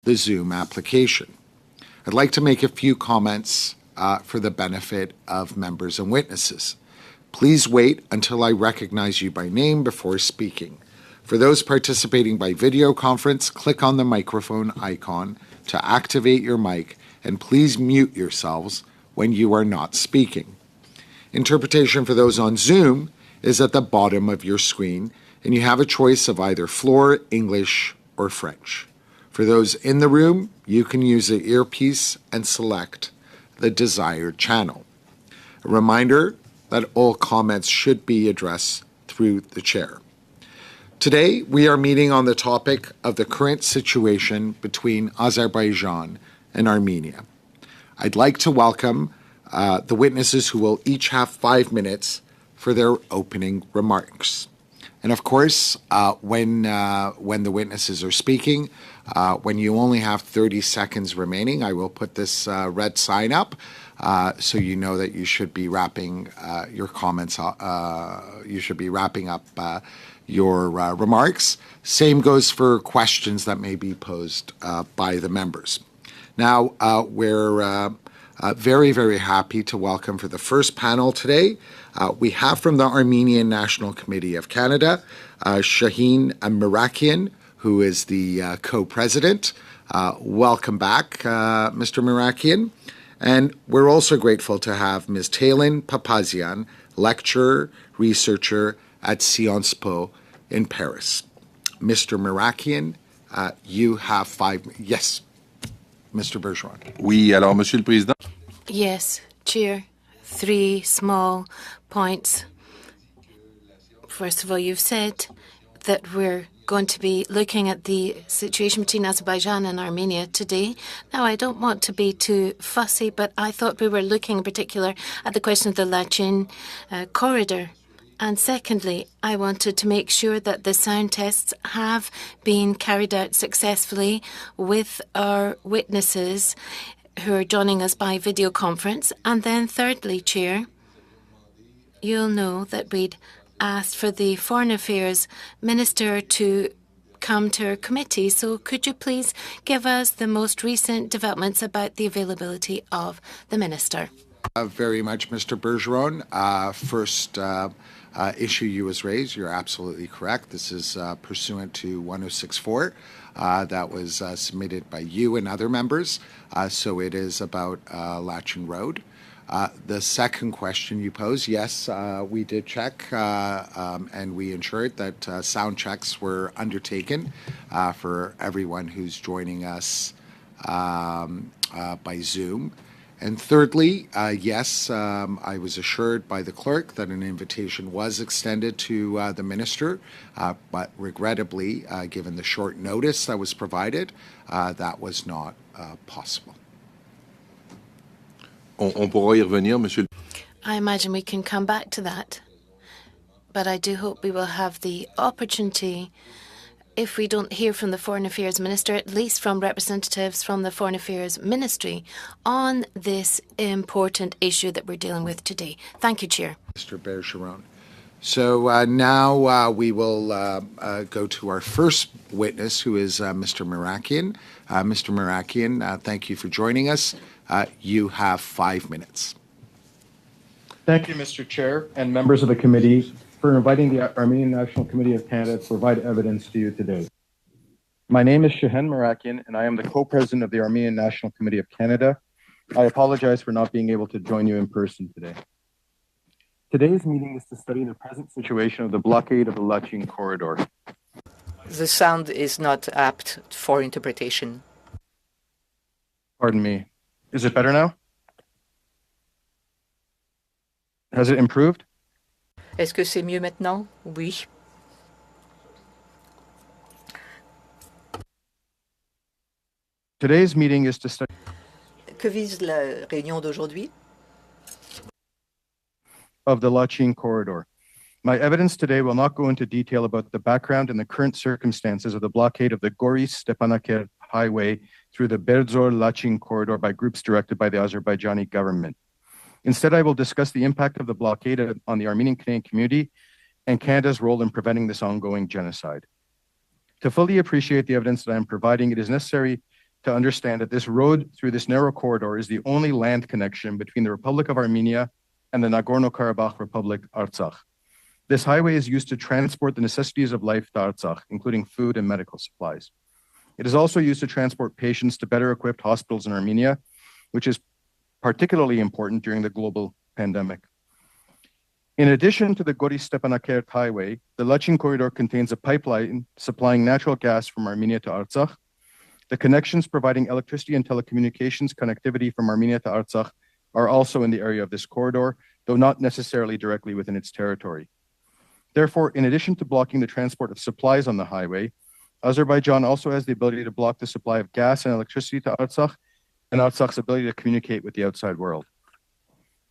the Zoom application. I'd like to make a few comments for the benefit of members and witnesses. Please wait until I recognize you by name before speaking. For those participating by video conference, click on the microphone icon to activate your mic, and please mute yourselves when you are not speaking. Interpretation for those on Zoom is at the bottom of your screen, and you have a choice of either floor, English, or French. For those in the room, you can use the earpiece and select the desired channel. A reminder that all comments should be addressed through the chair. Today, we are meeting on the topic of the current situation between Azerbaijan and Armenia. I'd like to welcome the witnesses who will each have 5 minutes for their opening remarks. And of course, when the witnesses are speaking, when you only have 30 seconds remaining, I will put this red sign up so you know that you should be wrapping your comments. You should be wrapping up your remarks. Same goes for questions that may be posed by the members. Now, we're very, very happy to welcome for the first panel today. We have from the Armenian National Committee of Canada, Shaheen Mirakian, who is the co-president. Welcome back, Mr. Mirakian. And we're also grateful to have Ms. Taylin Papazian, lecturer, researcher at Sciences Po in Paris. Mr. Mirakian, you have 5 minutes. Yes, Mr. Bergeron. Oui, alors, Monsieur le Président. Yes, Chair. 3 small points. First of all, you've said that we're going to be looking at the situation between Azerbaijan and Armenia today. Now, I don't want to be too fussy, but I thought we were looking in particular at the question of the Lachin corridor. And secondly, I wanted to make sure that the sound tests have been carried out successfully with our witnesses who are joining us by video conference. And then thirdly, Chair, you'll know that we'd asked for the Foreign Affairs Minister to come to our committee. So could you please give us the most recent developments about the availability of the Minister? Very much, Mr. Bergeron. First issue you was raised, you're absolutely correct. This is pursuant to 1064 that was submitted by you and other members. So it is about Lachin Road. The second question you posed, yes, we did check and we ensured that sound checks were undertaken for everyone who's joining us by Zoom. And thirdly, yes, I was assured by the clerk that an invitation was extended to the minister, but regrettably, given the short notice that was provided, that was not possible. On pourra y revenir, Monsieur. I imagine we can come back to that, but I do hope we will have the opportunity, if we don't hear from the Foreign Affairs Minister, at least from representatives from the Foreign Affairs Ministry on this important issue that we're dealing with today. Thank you, Chair. Mr. Bergeron. So now we will go to our first witness, who is Mr. Mirakian. Mr. Mirakian, thank you for joining us. You have 5 minutes. Thank you, Mr. Chair, and members of the committee, for inviting the Armenian National Committee of Canada to provide evidence to you today. My name is Shaheen Mirakian, and I am the co-president of the Armenian National Committee of Canada. I apologize for not being able to join you in person today. Today's meeting is to study the present situation of the blockade of the Lachin corridor. The sound is not apt for interpretation. Pardon me. Is it better now? Has it improved? Est-ce que c'est mieux maintenant? Oui. Today's meeting is to study. Que vise la réunion d'aujourd'hui? Of the Lachin corridor. My evidence today will not go into detail about the background and the current circumstances of the blockade of the Goris-Stepanakert highway through the Berdzor-Lachin corridor by groups directed by the Azerbaijani government. Instead, I will discuss the impact of the blockade on the Armenian Canadian community and Canada's role in preventing this ongoing genocide. To fully appreciate the evidence that I am providing, it is necessary to understand that this road through this narrow corridor is the only land connection between the Republic of Armenia and the Nagorno-Karabakh Republic, Artsakh. This highway is used to transport the necessities of life to Artsakh, including food and medical supplies. It is also used to transport patients to better equipped hospitals in Armenia, which is particularly important during the global pandemic. In addition to the Gori-Stepanakert highway, the Lachin corridor contains a pipeline supplying natural gas from Armenia to Artsakh. The connections providing electricity and telecommunications connectivity from Armenia to Artsakh are also in the area of this corridor, though not necessarily directly within its territory. Therefore, in addition to blocking the transport of supplies on the highway, Azerbaijan also has the ability to block the supply of gas and electricity to Artsakh and Artsakh's ability to communicate with the outside world.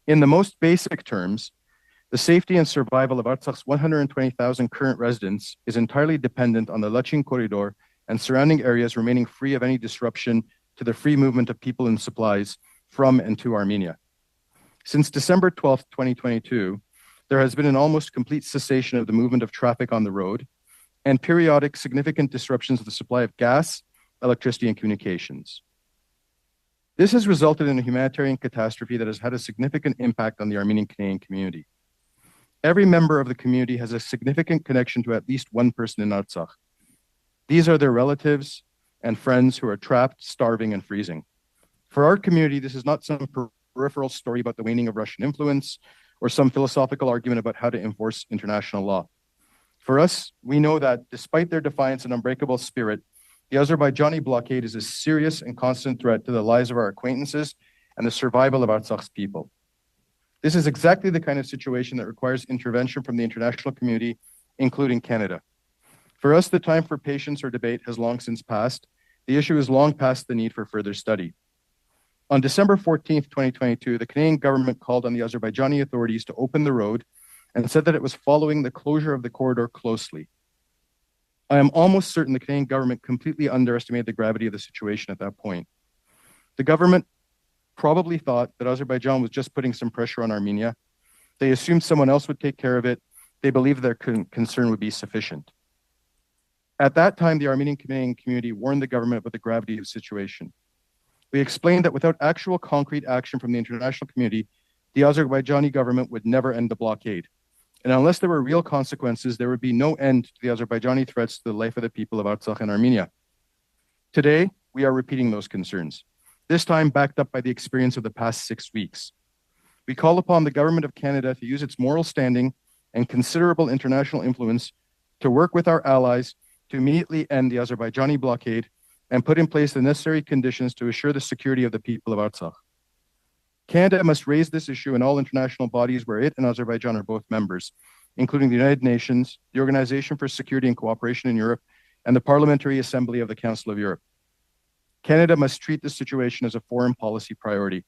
In the most basic terms, the safety and survival of Artsakh's 120,000 current residents is entirely dependent on the Lachin corridor and surrounding areas remaining free of any disruption to the free movement of people and supplies from and to Armenia. Since December 12, 2022, there has been an almost complete cessation of the movement of traffic on the road and periodic significant disruptions of the supply of gas, electricity, and communications. This has resulted in a humanitarian catastrophe that has had a significant impact on the Armenian Canadian community. Every member of the community has a significant connection to at least one person in Artsakh. These are their relatives and friends who are trapped, starving, and freezing. For our community, this is not some peripheral story about the waning of Russian influence or some philosophical argument about how to enforce international law. For us, we know that despite their defiance and unbreakable spirit, the Azerbaijani blockade is a serious and constant threat to the lives of our acquaintances and the survival of Artsakh's people. This is exactly the kind of situation that requires intervention from the international community, including Canada. For us, the time for patience or debate has long since passed. The issue is long past the need for further study. On December 14, 2022, the Canadian government called on the Azerbaijani authorities to open the road and said that it was following the closure of the corridor closely. I am almost certain the Canadian government completely underestimated the gravity of the situation at that point. The government probably thought that Azerbaijan was just putting some pressure on Armenia. They assumed someone else would take care of it. They believed their concern would be sufficient. At that time, the Armenian Canadian community warned the government about the gravity of the situation. We explained that without actual concrete action from the international community, the Azerbaijani government would never end the blockade. And unless there were real consequences, there would be no end to the Azerbaijani threats to the life of the people of Artsakh and Armenia. Today, we are repeating those concerns, this time backed up by the experience of the past 6 weeks. We call upon the Government of Canada to use its moral standing and considerable international influence to work with our allies to immediately end the Azerbaijani blockade and put in place the necessary conditions to assure the security of the people of Artsakh. Canada must raise this issue in all international bodies where it and Azerbaijan are both members, including the United Nations, the Organization for Security and Cooperation in Europe, and the Parliamentary Assembly of the Council of Europe. Canada must treat this situation as a foreign policy priority.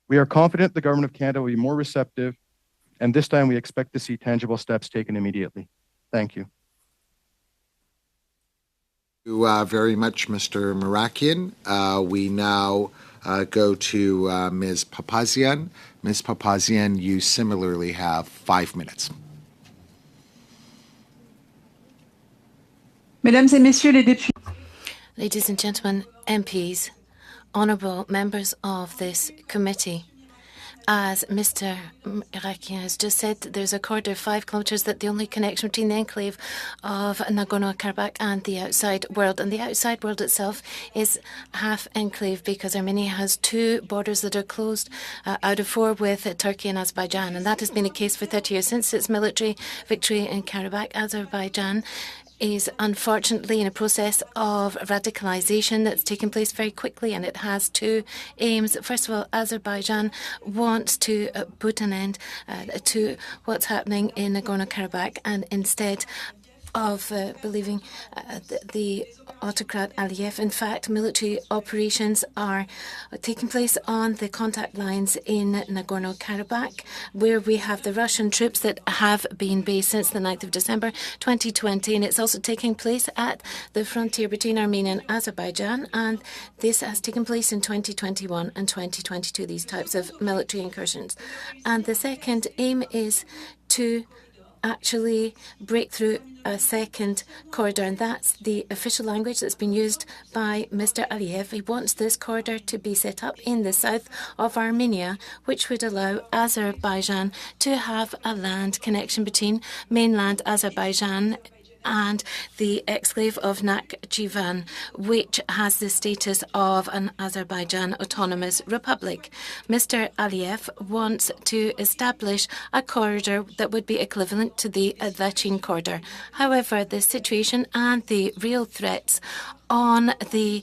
We are confident the Government of Canada will be more receptive, and this time we expect to see tangible steps taken immediately. Thank you. Thank you very much, Mr. Marakian. We now go to Ms. Papazian. Ms. Papazian, you similarly have 5 minutes. Mesdames et messieurs les députés. Ladies and gentlemen, MPs, honourable members of this committee, as Mr. Marakian has just said, there's a corridor of 5 kilometres that the only connection between the enclave of Nagorno-Karabakh and the outside world. And the outside world itself is half enclave because Armenia has 2 borders that are closed out of 4 with Turkey and Azerbaijan. And that has been the case for 30 years. Since its military victory in Karabakh, Azerbaijan is unfortunately in a process of radicalization that's taken place very quickly, and it has 2 aims. First of all, Azerbaijan wants to put an end to what's happening in Nagorno-Karabakh, and instead of believing the autocrat Aliyev. In fact, military operations are taking place on the contact lines in Nagorno-Karabakh, where we have the Russian troops that have been based since the 9th of December 2020, and it's also taking place at the frontier between Armenia and Azerbaijan, and this has taken place in 2021 and 2022, these types of military incursions. And the second aim is to actually break through a second corridor, and that's the official language that's been used by Mr. Aliyev. He wants this corridor to be set up in the south of Armenia, which would allow Azerbaijan to have a land connection between mainland Azerbaijan and the exclave of Nakhchivan, which has the status of an Azerbaijan autonomous republic. Mr. Aliyev wants to establish a corridor that would be equivalent to the Ardachin corridor. However, the situation and the real threats on the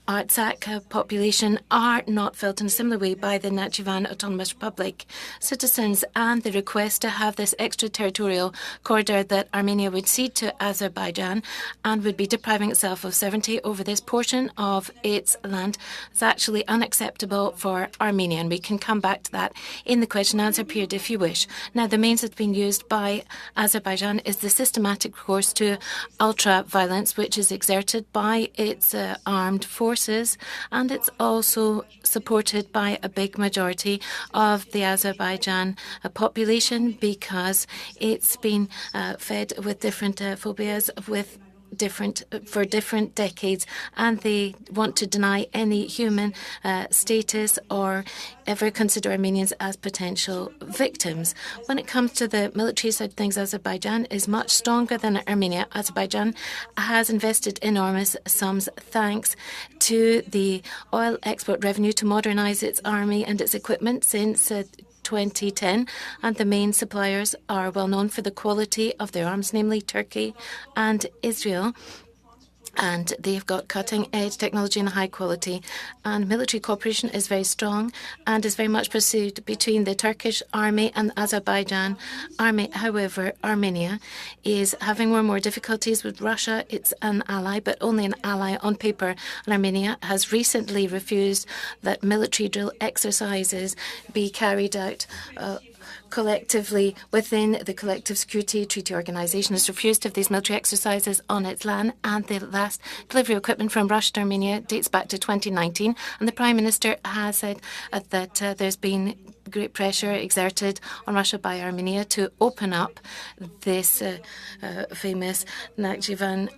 Artsakh population are not felt in a similar way by the Nakhchivan Autonomous Republic citizens, and the request to have this extraterritorial corridor that Armenia would cede to Azerbaijan and would be depriving itself of sovereignty over this portion of its land is actually unacceptable for Armenia, and we can come back to that in the question and answer period if you wish. Now, the means that's been used by Azerbaijan is the systematic recourse to ultra-violence, which is exerted by its armed forces, and it's also supported by a big majority of the Azerbaijan population because it's been fed with different phobias for different decades, and they want to deny any human status or ever consider Armenians as potential victims. When it comes to the military side of things, Azerbaijan is much stronger than Armenia. Azerbaijan has invested enormous sums thanks to the oil export revenue to modernize its army and its equipment since 2010, and the main suppliers are well known for the quality of their arms, namely Turkey and Israel. And they've got cutting-edge technology and high quality. And military cooperation is very strong and is very much pursued between the Turkish army and the Azerbaijan army. However, Armenia is having more and more difficulties with Russia. It's an ally, but only an ally on paper. And Armenia has recently refused that military drill exercises be carried out collectively within the Collective Security Treaty Organization. Has refused to have these military exercises on its land, and the last delivery of equipment from Russia to Armenia dates back to 2019. And the Prime Minister has said that there's been great pressure exerted on Russia by Armenia to open up this famous Nakhchivan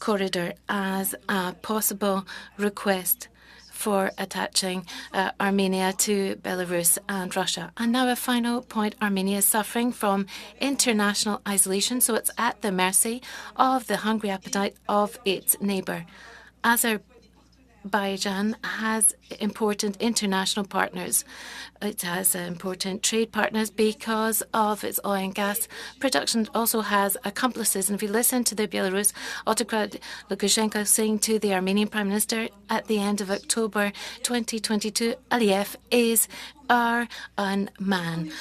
corridor as a possible request for attaching Armenia to Belarus and Russia. And now a final point. Armenia is suffering from international isolation, so it's at the mercy of the hungry appetite of its neighbour. Azerbaijan has important international partners. It has important trade partners because of its oil and gas production. It also has accomplices. And if you listen to the Belarus autocrat Lukashenko saying to the Armenian Prime Minister at the end of October 2022, Aliyev is our man.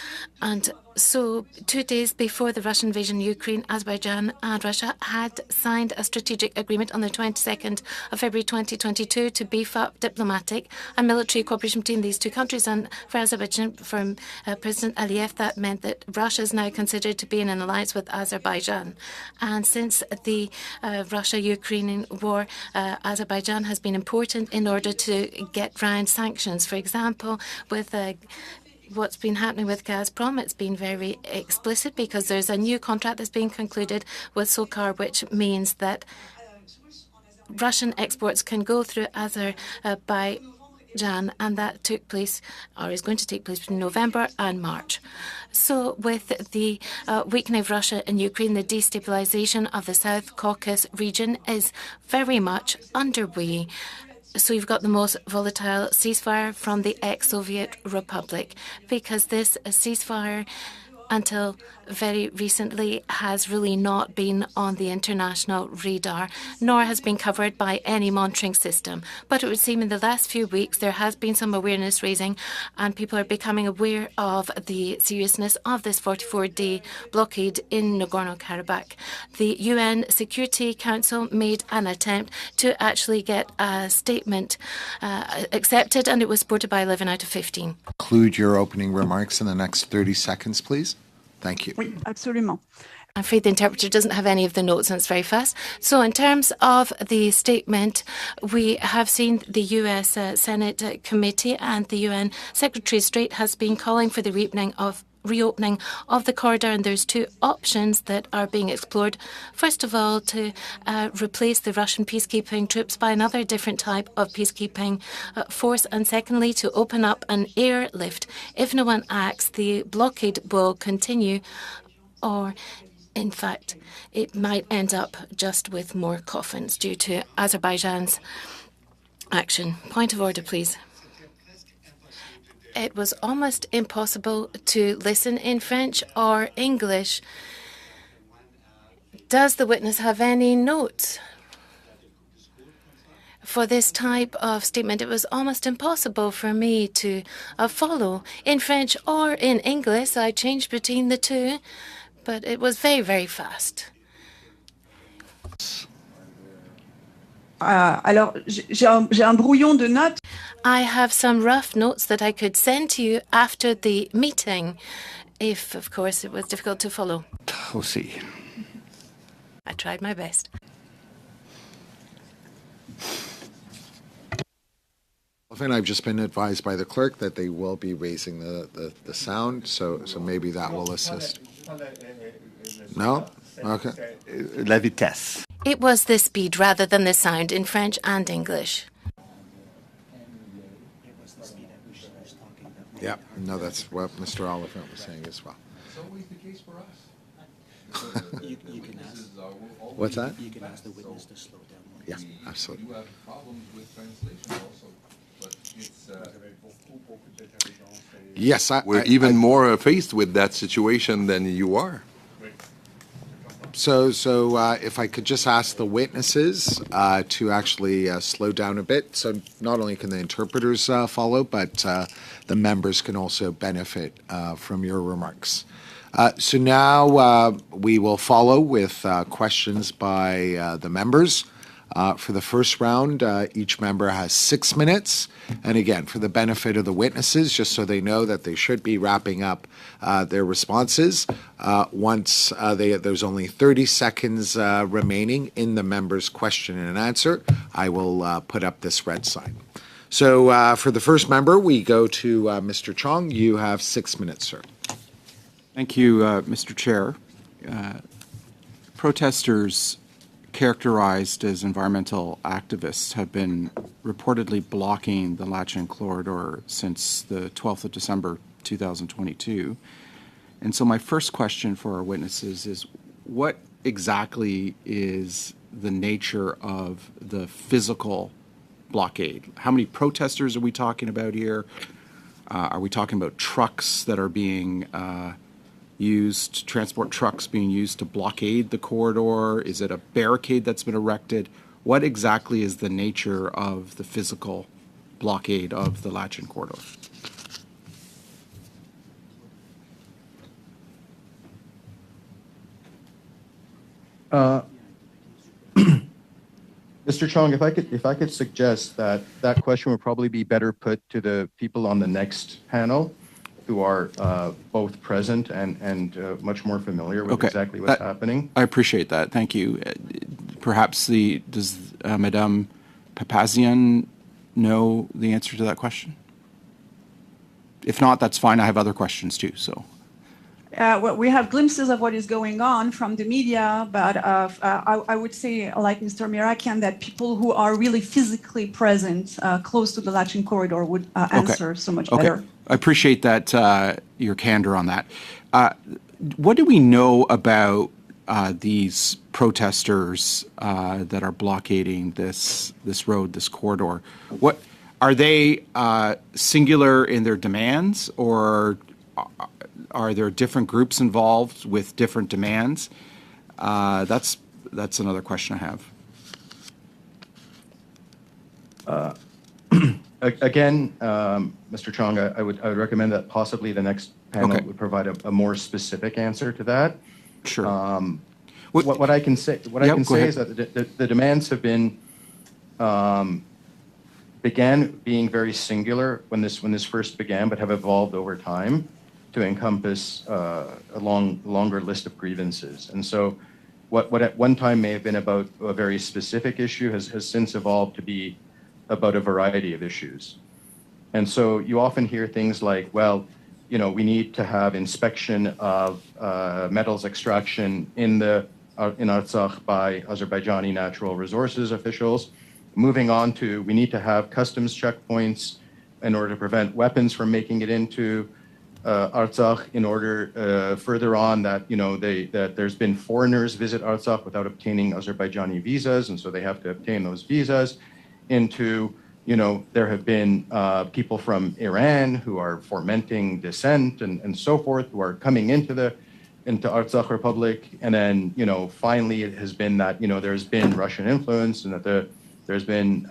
And so 2 days before the Russian invasion of Ukraine, Azerbaijan and Russia had signed a strategic agreement on the 22nd of February 2022 to beef up diplomatic and military cooperation between these two countries. And for Azerbaijan, from President Aliyev, that meant that Russia is now considered to be in an alliance with Azerbaijan. And since the Russia-Ukrainian war, Azerbaijan has been important in order to get round sanctions. For example, with what's been happening with Gazprom, it's been very explicit because there's a new contract that's being concluded with SOCAR, which means that Russian exports can go through Azerbaijan, and that took place, or is going to take place, between November and March. So with the weakening of Russia in Ukraine, the destabilization of the South Caucasus region is very much underway. So you've got the most volatile ceasefire from the ex-Soviet Republic, because this ceasefire until very recently has really not been on the international radar, nor has been covered by any monitoring system. But it would seem in the last few weeks there has been some awareness raising, and people are becoming aware of the seriousness of this 44-day blockade in Nagorno-Karabakh. The UN Security Council made an attempt to actually get a statement accepted, and it was supported by 11 out of 15. Conclude your opening remarks in the next 30 seconds, please. Thank you. Oui, absolument. I'm afraid the interpreter doesn't have any of the notes, and it's very fast. So in terms of the statement, we have seen the U.S. Senate Committee and the UN Secretary of State has been calling for the reopening of reopening of the corridor, and there's two options that are being explored. First of all, to replace the Russian peacekeeping troops by another different type of peacekeeping force, and secondly, to open up an airlift. If no one acts, the blockade will continue, or in fact, it might end up just with more coffins due to Azerbaijan's action. Point of order, please. It was almost impossible to listen in French or English. Does the witness have any notes? For this type of statement, it was almost impossible for me to follow in French or in English. I changed between the two, but it was very, very fast. Alors, j'ai un brouillon de notes. I have some rough notes that I could send to you after the meeting, if, of course, it was difficult to follow. We'll see. I tried my best. And I've just been advised by the clerk that they will be raising the sound, so maybe that will assist. No? Okay. La vitesse. It was the speed rather than the sound in French and English. Yeah, no, that's what Mr. Oliphant was saying as well. It's always the case for us. You can ask. What's that? You can ask the witness to slow down. Yeah, absolutely. You have problems with translation also, but it's... Yes, We're even more faced with that situation than you are. So if I could just ask the witnesses to actually slow down a bit, so not only can the interpreters follow, but the members can also benefit from your remarks. So now we will follow with questions by the members. For the first round, each member has 6 minutes. And again, for the benefit of the witnesses, just so they know that they should be wrapping up their responses, once there's only 30 seconds remaining in the member's question and answer, I will put up this red sign. So for the first member, we go to Mr. Chong. You have 6 minutes, sir. Thank you, Mr. Chair. Protesters characterized as environmental activists have been reportedly blocking the Lachin corridor since the 12th of December 2022. And so my first question for our witnesses is, what exactly is the nature of the physical blockade? How many protesters are we talking about here? Are we talking about trucks that are being used, transport trucks being used to blockade the corridor? Is it a barricade that's been erected? What exactly is the nature of the physical blockade of the Lachin corridor? Mr. Chong, if I could suggest that question would probably be better put to the people on the next panel, who are both present and much more familiar with exactly what's happening. I appreciate that. Thank you. Perhaps does Madame Papazian know the answer to that question? If not, that's fine. I have other questions too. So. Well, we have glimpses of what is going on from the media, but I would say, like Mr. Mirakian, that people who are really physically present close to the Lachin corridor would answer so much better. I appreciate that, your candor on that. What do we know about these protesters that are blockading this road, this corridor? What are they singular in their demands, or are there different groups involved with different demands? That's another question I have. Again, Mr. Chong, I would recommend that possibly the next panel would provide a more specific answer to that. Sure. What I can say is that the demands have been began being very singular when this first began, but have evolved over time to encompass a longer list of grievances. And so what at one time may have been about a very specific issue has since evolved to be about a variety of issues. And so you often hear things like, well, we need to have inspection of metals extraction in Artsakh by Azerbaijani natural resources officials. Moving on to, we need to have customs checkpoints in order to prevent weapons from making it into Artsakh. In order further on that that there's been foreigners visit Artsakh without obtaining Azerbaijani visas, and so they have to obtain those visas. Into there have been people from Iran who are fomenting dissent and so forth, who are coming into Artsakh Republic, and then finally it has been that there's been Russian influence, and that there's been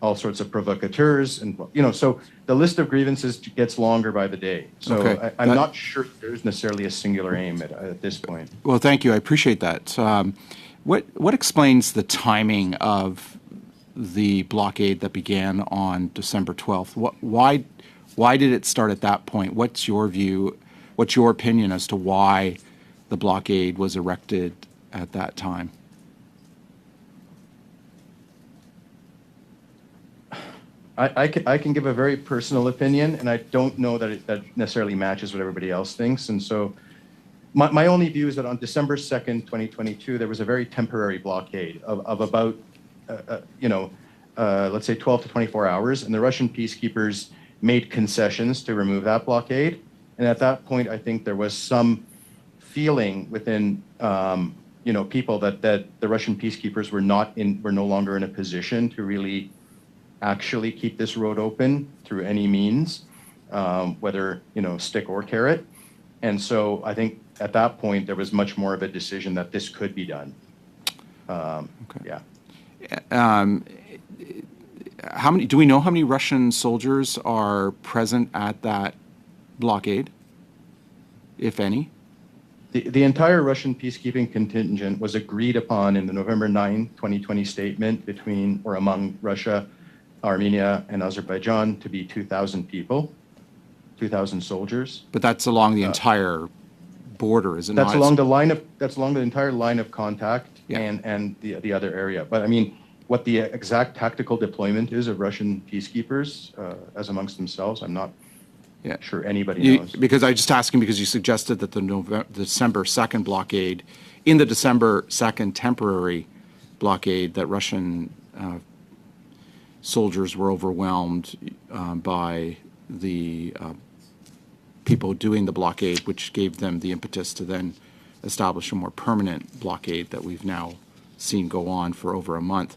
all sorts of provocateurs, and so the list of grievances gets longer by the day. So Okay. I'm not sure there's necessarily a singular aim at this point. Well, thank you. I appreciate that. What explains the timing of the blockade that began on December 12th? Why did it start at that point? What's your view? What's your opinion as to why the blockade was erected at that time? I can give a very personal opinion, and I don't know that that necessarily matches what everybody else thinks. And so my only view is that on December 2nd, 2022, there was a very temporary blockade of about, let's say 12 to 24 hours, and the Russian peacekeepers made concessions to remove that blockade. And at that point, I think there was some feeling within, people that the Russian peacekeepers were no longer in a position to really actually keep this road open through any means, whether stick or carrot. And so I think at that point there was much more of a decision that this could be done. Okay. Yeah. Do we know how many Russian soldiers are present at that blockade, if any? The entire Russian peacekeeping contingent was agreed upon in the November 9, 2020 statement among Russia, Armenia, and Azerbaijan to be 2,000 people, 2,000 soldiers. But that's along the entire border, is it not? That's along the entire line of contact, yeah, and the other area. But I mean, what the exact tactical deployment is of Russian peacekeepers as amongst themselves, I'm not sure anybody knows. Because I just asking because you suggested that the December 2nd blockade, in the December 2nd temporary blockade, that Russian soldiers were overwhelmed by the people doing the blockade, which gave them the impetus to then establish a more permanent blockade that we've now seen go on for over a month.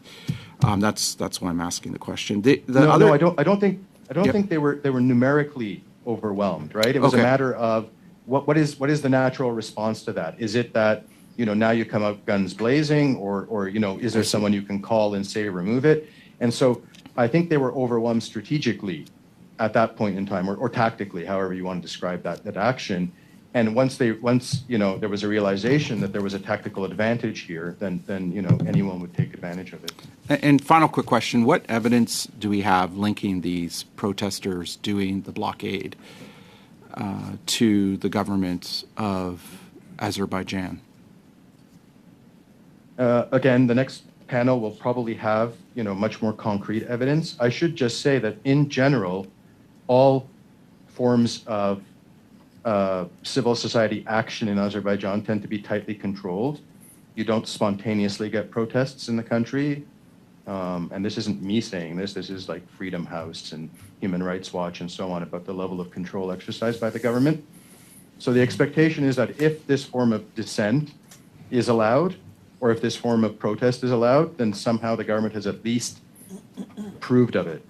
That's why I'm asking the question. No, I don't think they were numerically overwhelmed, right? It was a matter of what is the natural response to that? Is it that now you come out guns blazing, or is there someone you can call and say remove it? And so I think they were overwhelmed strategically at that point in time, or tactically, however you want to describe that action. And once there was a realization that there was a tactical advantage here, then anyone would take advantage of it. And final quick question: what evidence do we have linking these protesters doing the blockade to the government of Azerbaijan? Again, the next panel will probably have much more concrete evidence. I should just say that in general, all forms of civil society action in Azerbaijan tend to be tightly controlled. You don't spontaneously get protests in the country. And this isn't me saying this. This is like Freedom House and Human Rights Watch and so on about the level of control exercised by the government. So the expectation is that if this form of dissent is allowed, or if this form of protest is allowed, then somehow the government has at least approved of it.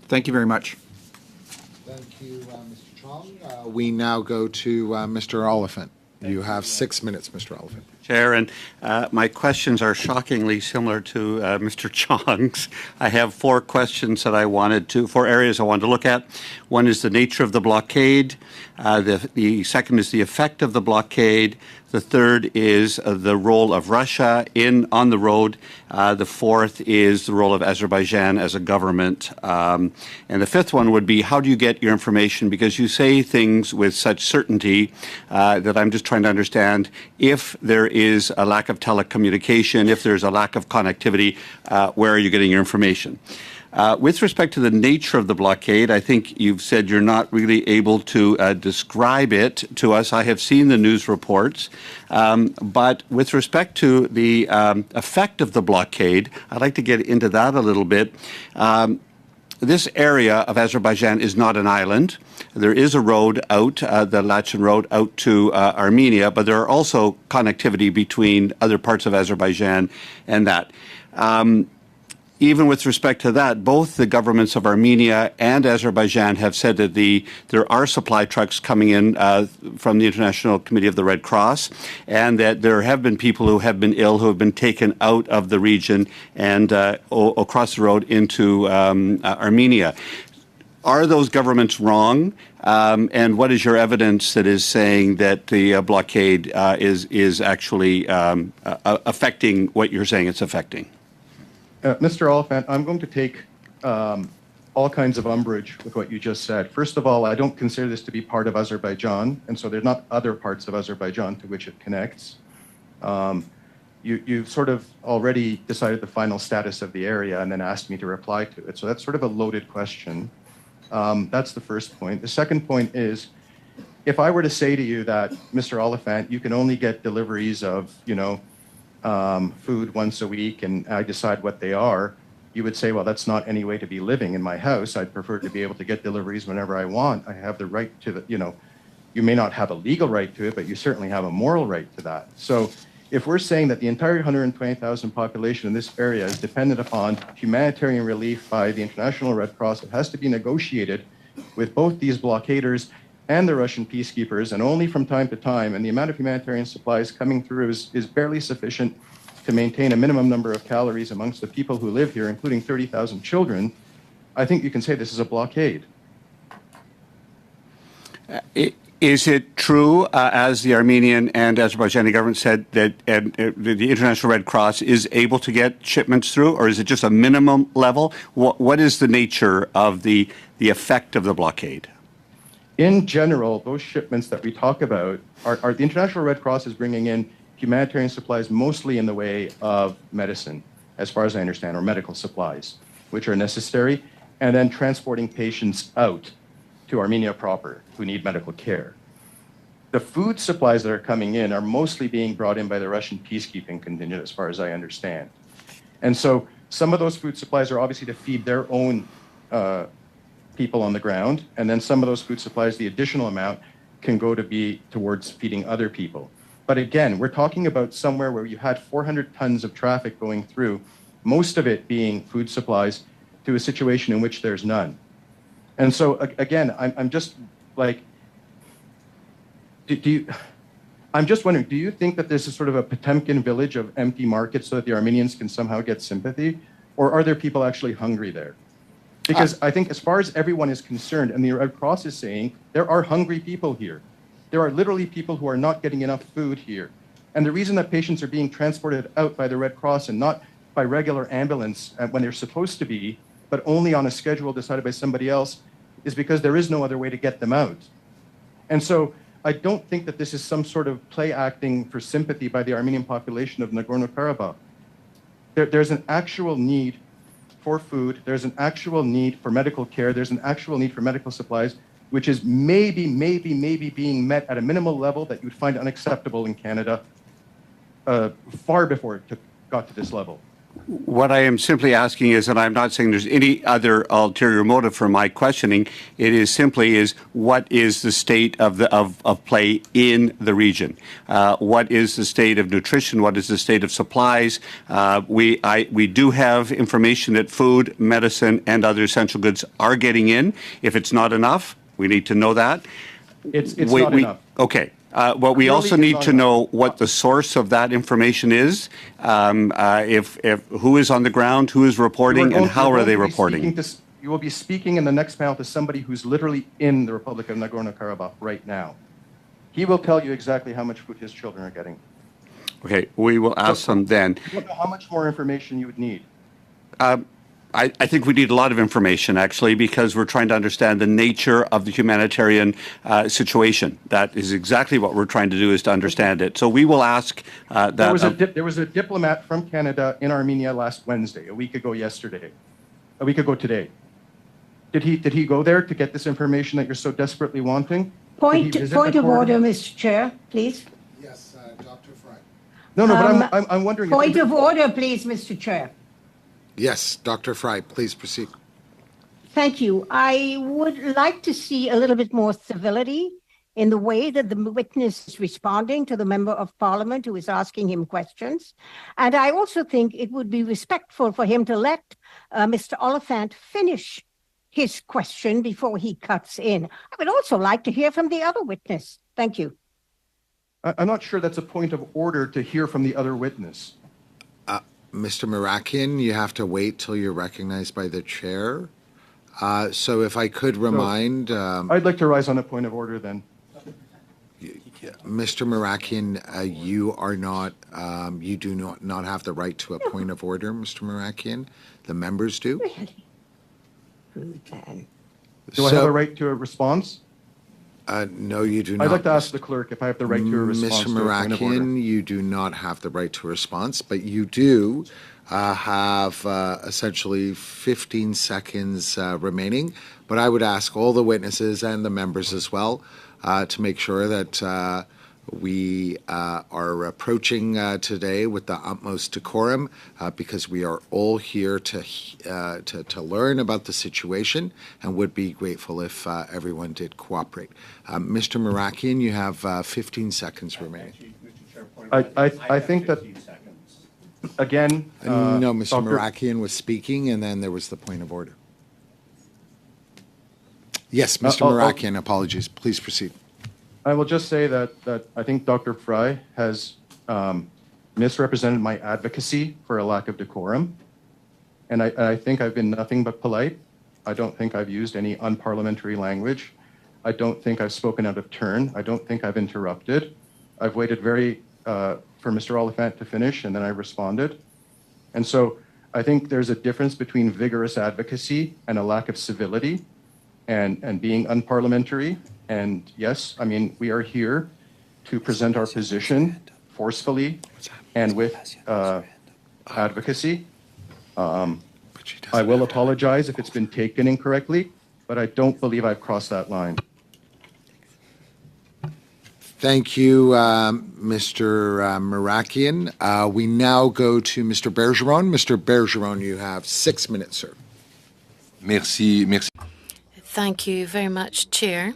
Thank you very much. Thank you, Mr. Chong. We now go to Mr. Oliphant. You have 6 minutes, Mr. Oliphant. Chair, and my questions are shockingly similar to Mr. Chong's. I have four areas I wanted to look at. One is the nature of the blockade. The second is the effect of the blockade. The third is the role of Russia on the road. The fourth is the role of Azerbaijan as a government. And the fifth one would be, how do you get your information? Because you say things with such certainty that I'm just trying to understand if there is a lack of telecommunication, if there's a lack of connectivity, where are you getting your information? With respect to the nature of the blockade, I think you've said you're not really able to describe it to us. I have seen the news reports. But with respect to the effect of the blockade, I'd like to get into that a little bit. This area of Azerbaijan is not an island. There is a road out, the Lachen Road, out to Armenia, but there are also connectivity between other parts of Azerbaijan and that. Even with respect to that, both the governments of Armenia and Azerbaijan have said that there are supply trucks coming in from the International Committee of the Red Cross, and that there have been people who have been ill who have been taken out of the region and across the road into Armenia. Are those governments wrong? And what is your evidence that is saying that the blockade is actually affecting what you're saying it's affecting? Mr. Oliphant, I'm going to take all kinds of umbrage with what you just said. First of all, I don't consider this to be part of Azerbaijan, and so there's not other parts of Azerbaijan to which it connects. You've sort of already decided the final status of the area and then asked me to reply to it. So that's sort of a loaded question. That's the first point. The second point is, if I were to say to you that, Mr. Oliphant, you can only get deliveries of, food once a week, and I decide what they are, you would say, well, that's not any way to be living in my house. I'd prefer to be able to get deliveries whenever I want. I have the right to you may not have a legal right to it, but you certainly have a moral right to that. So if we're saying that the entire 120,000 population in this area is dependent upon humanitarian relief by the International Red Cross, it has to be negotiated with both these blockaders and the Russian peacekeepers, and only from time to time, and the amount of humanitarian supplies coming through is barely sufficient to maintain a minimum number of calories amongst the people who live here, including 30,000 children, I think you can say this is a blockade. Is it true, as the Armenian and Azerbaijani government said, that the International Red Cross is able to get shipments through, or is it just a minimum level? What is the nature of the effect of the blockade? In general, those shipments that we talk about are the International Red Cross is bringing in humanitarian supplies mostly in the way of medicine, as far as I understand, or medical supplies, which are necessary, and then transporting patients out to Armenia proper who need medical care. The food supplies that are coming in are mostly being brought in by the Russian peacekeeping contingent, as far as I understand. And so some of those food supplies are obviously to feed their own people on the ground, and then some of those food supplies, the additional amount, can go towards feeding other people. But again, we're talking about somewhere where you had 400 tons of traffic going through, most of it being food supplies, to a situation in which there's none. And so again, I'm just like, I'm just wondering, do you think that this is sort of a Potemkin village of empty markets so that the Armenians can somehow get sympathy? Or are there people actually hungry there? Because I think as far as everyone is concerned, and the Red Cross is saying, there are hungry people here. There are literally people who are not getting enough food here. And the reason that patients are being transported out by the Red Cross and not by regular ambulance when they're supposed to be, but only on a schedule decided by somebody else, is because there is no other way to get them out. And so I don't think that this is some sort of play acting for sympathy by the Armenian population of Nagorno-Karabakh. There's an actual need for food, there's an actual need for medical care, there's an actual need for medical supplies, which is maybe being met at a minimal level that you'd find unacceptable in Canada far before it got to this level. What I am simply asking is, and I'm not saying there's any other ulterior motive for my questioning, it is simply what is the state of play in the region? What is the state of nutrition? What is the state of supplies? We do have information that food, medicine, and other essential goods are getting in. If it's not enough, we need to know that. It's not enough. Okay. But we also need to know what the source of that information is, if who is on the ground, who is reporting, and how are they reporting? You will be speaking in the next panel to somebody who's literally in the Republic of Nagorno-Karabakh right now. He will tell you exactly how much food his children are getting. Okay, we will ask them then. I don't know how much more information you would need. I think we need a lot of information, actually, because we're trying to understand the nature of the humanitarian situation. That is exactly what we're trying to do, is to understand it. So we will ask that. There was a diplomat from Canada in Armenia last Wednesday, a week ago yesterday. a week ago today. Did he go there to get this information that you're so desperately wanting? Point of order, Mr. Chair, please. Yes, Dr. Fry. No, but I'm wondering. Point of order, please, Mr. Chair. Yes, Dr. Fry, please proceed. Thank you. I would like to see a little bit more civility in the way that the witness is responding to the member of parliament who is asking him questions. And I also think it would be respectful for him to let Mr. Oliphant finish his question before he cuts in. I would also like to hear from the other witness. Thank you. I'm not sure that's a point of order to hear from the other witness. Mr. Mirakian, you have to wait till you're recognized by the chair. So if I could remind... I'd like to rise on a point of order then. Mr. Mirakian, you are not, you do not have the right to a point of order, Mr. Mirakian. The members do. Really? Rude man. Do I have a right to a response? No, you do not. I'd like to ask the clerk if I have the right to a response. Mr. To a point of order. Mirakian, you do not have the right to a response, but you do have essentially 15 seconds remaining. But I would ask all the witnesses and the members as well to make sure that we are approaching today with the utmost decorum because we are all here to learn about the situation and would be grateful if everyone did cooperate. Mr. Mirakian, you have 15 seconds remaining. I think that, again... no, Mr. Dr. Mirakian was speaking and then there was the point of order. Yes, Mr. Mirakian, apologies. Please proceed. I will just say that I think Dr. Fry has misrepresented my advocacy for a lack of decorum. And I think I've been nothing but polite. I don't think I've used any unparliamentary language. I don't think I've spoken out of turn. I don't think I've interrupted. I've waited for Mr. Oliphant to finish and then I responded. And so I think there's a difference between vigorous advocacy and a lack of civility and being unparliamentary. And yes, I mean, we are here to present our position forcefully and with advocacy. I will apologize if it's been taken incorrectly, but I don't believe I've crossed that line. Thank you, Mr. Mirakian. We now go to Mr. Bergeron. Mr. Bergeron, you have 6 minutes, sir. Merci. Thank you very much, Chair.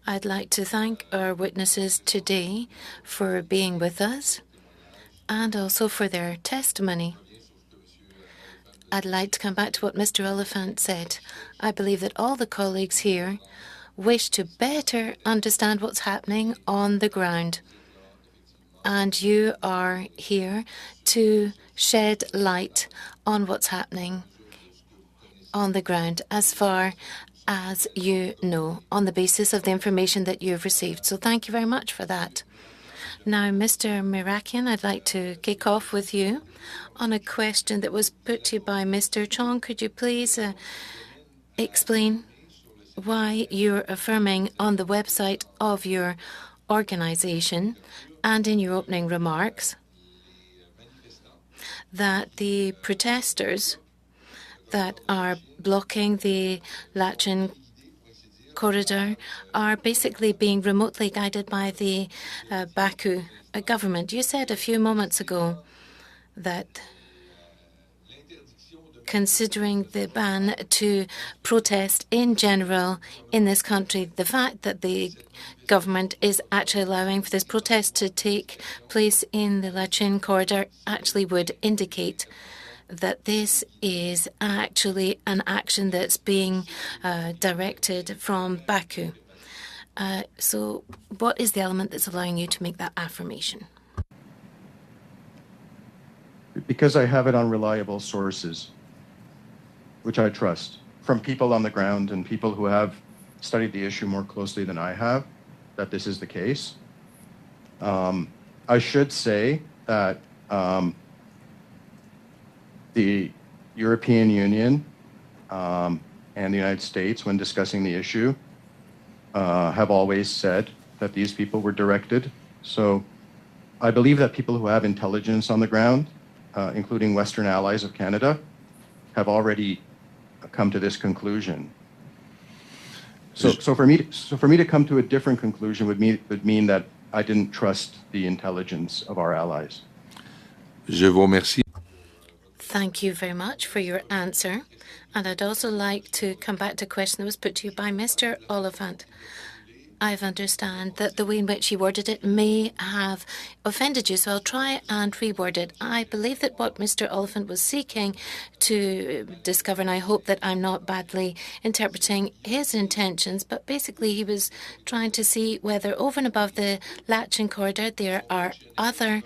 I'd like to thank our witnesses today for being with us and also for their testimony. I'd like to come back to what Mr. Oliphant said. I believe that all the colleagues here wish to better understand what's happening on the ground. And you are here to shed light on what's happening on the ground as far as you know, on the basis of the information that you've received. So thank you very much for that. Now, Mr. Mirakian, I'd like to kick off with you on a question that was put to you by Mr. Chong. Could you please explain why you're affirming on the website of your organization and in your opening remarks that the protesters that are blocking the Lachin corridor are basically being remotely guided by the Baku government? You said a few moments ago that considering the ban to protest in general in this country, the fact that the government is actually allowing for this protest to take place in the Lachin corridor actually would indicate that this is actually an action that's being directed from Baku. So what is the element that's allowing you to make that affirmation? Because I have it on reliable sources, which I trust, from people on the ground and people who have studied the issue more closely than I have, that this is the case. I should say that the European Union and the United States, when discussing the issue, have always said that these people were directed. So I believe that people who have intelligence on the ground, including Western allies of Canada, have already come to this conclusion. So for me to come to a different conclusion would mean that I didn't trust the intelligence of our allies. Je vous remercie. Thank you very much for your answer. And I'd also like to come back to a question that was put to you by Mr. Oliphant. I understand that the way in which he worded it may have offended you, so I'll try and reword it. I believe that what Mr. Oliphant was seeking to discover, and I hope that I'm not badly interpreting his intentions, but basically he was trying to see whether over and above the Lachin corridor there are other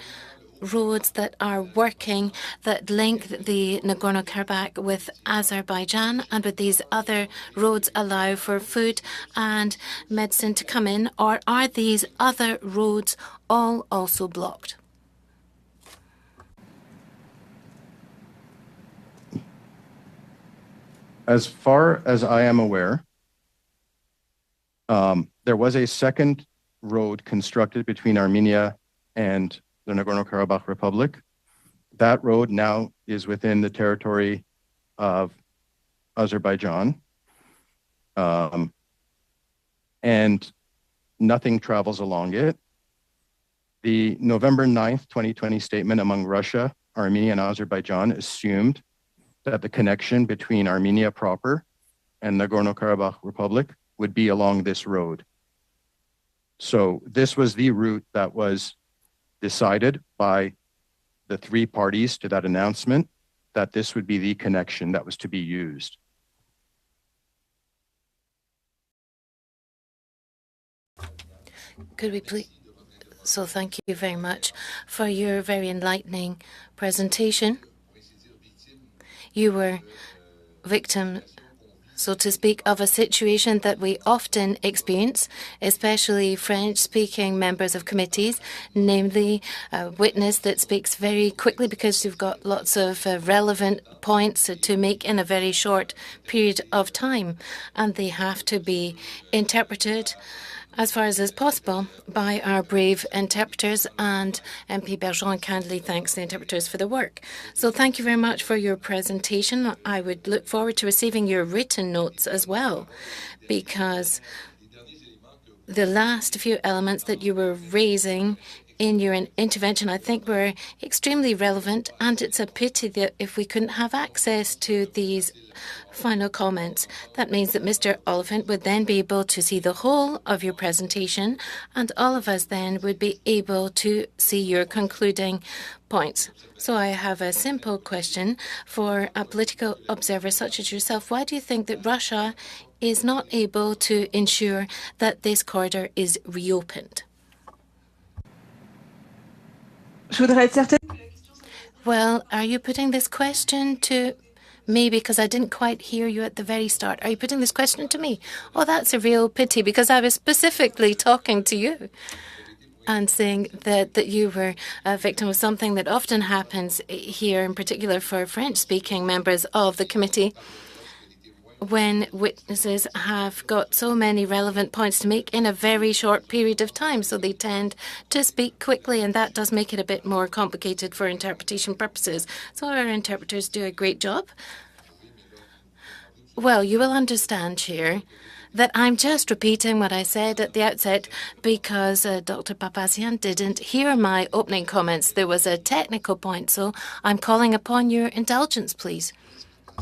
roads that are working that link the Nagorno-Karabakh with Azerbaijan, and would these other roads allow for food and medicine to come in, or are these other roads all also blocked? As far as I am aware, there was a second road constructed between Armenia and the Nagorno-Karabakh Republic. That road now is within the territory of Azerbaijan, and nothing travels along it. The November 9th, 2020 statement among Russia, Armenia, and Azerbaijan assumed that the connection between Armenia proper and Nagorno-Karabakh Republic would be along this road. So this was the route that was decided by the three parties to that announcement, that this would be the connection that was to be used. Could we please? So thank you very much for your very enlightening presentation. You were victim, so to speak, of a situation that we often experience, especially French-speaking members of committees, namely a witness that speaks very quickly because you've got lots of relevant points to make in a very short period of time, and they have to be interpreted as far as is possible by our brave interpreters, and MP Bergeron kindly thanks the interpreters for the work. So thank you very much for your presentation. I would look forward to receiving your written notes as well, because the last few elements that you were raising in your intervention, I think, were extremely relevant, and it's a pity that if we couldn't have access to these final comments. That means that Mr. Oliphant would then be able to see the whole of your presentation, and all of us then would be able to see your concluding points. So I have a simple question for a political observer such as yourself. Why do you think that Russia is not able to ensure that this corridor is reopened? Well, are you putting this question to me? Because I didn't quite hear you at the very start. Are you putting this question to me? Oh, that's a real pity, because I was specifically talking to you and saying that you were a victim of something that often happens here, in particular for French-speaking members of the committee, when witnesses have got so many relevant points to make in a very short period of time. So they tend to speak quickly, and that does make it a bit more complicated for interpretation purposes. So our interpreters do a great job. Well, you will understand, Chair, that I'm just repeating what I said at the outset because Dr. Papazian didn't hear my opening comments. There was a technical point, so I'm calling upon your indulgence, please.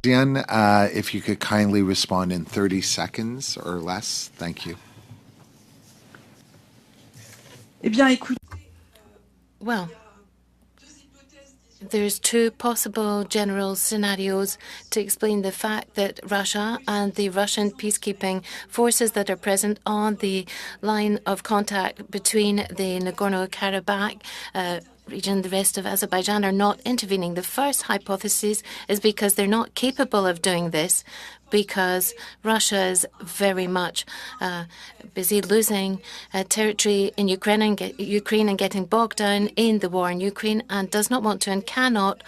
If you could kindly respond in 30 seconds or less. Thank you. Well, there's two possible general scenarios to explain the fact that Russia and the Russian peacekeeping forces that are present on the line of contact between the Nagorno-Karabakh region, the rest of Azerbaijan, are not intervening. The first hypothesis is because they're not capable of doing this, because Russia is very much busy losing territory in Ukraine and getting bogged down in the war in Ukraine, and does not want to and cannot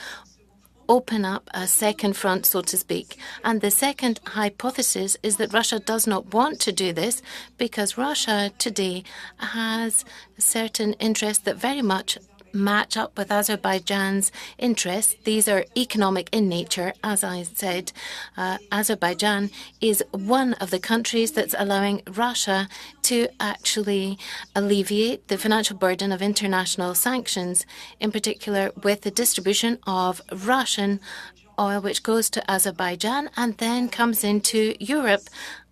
open up a second front, so to speak. And the second hypothesis is that Russia does not want to do this because Russia today has certain interests that very much match up with Azerbaijan's interests. These are economic in nature. As I said, Azerbaijan is one of the countries that's allowing Russia to actually alleviate the financial burden of international sanctions, in particular with the distribution of Russian oil, which goes to Azerbaijan and then comes into Europe.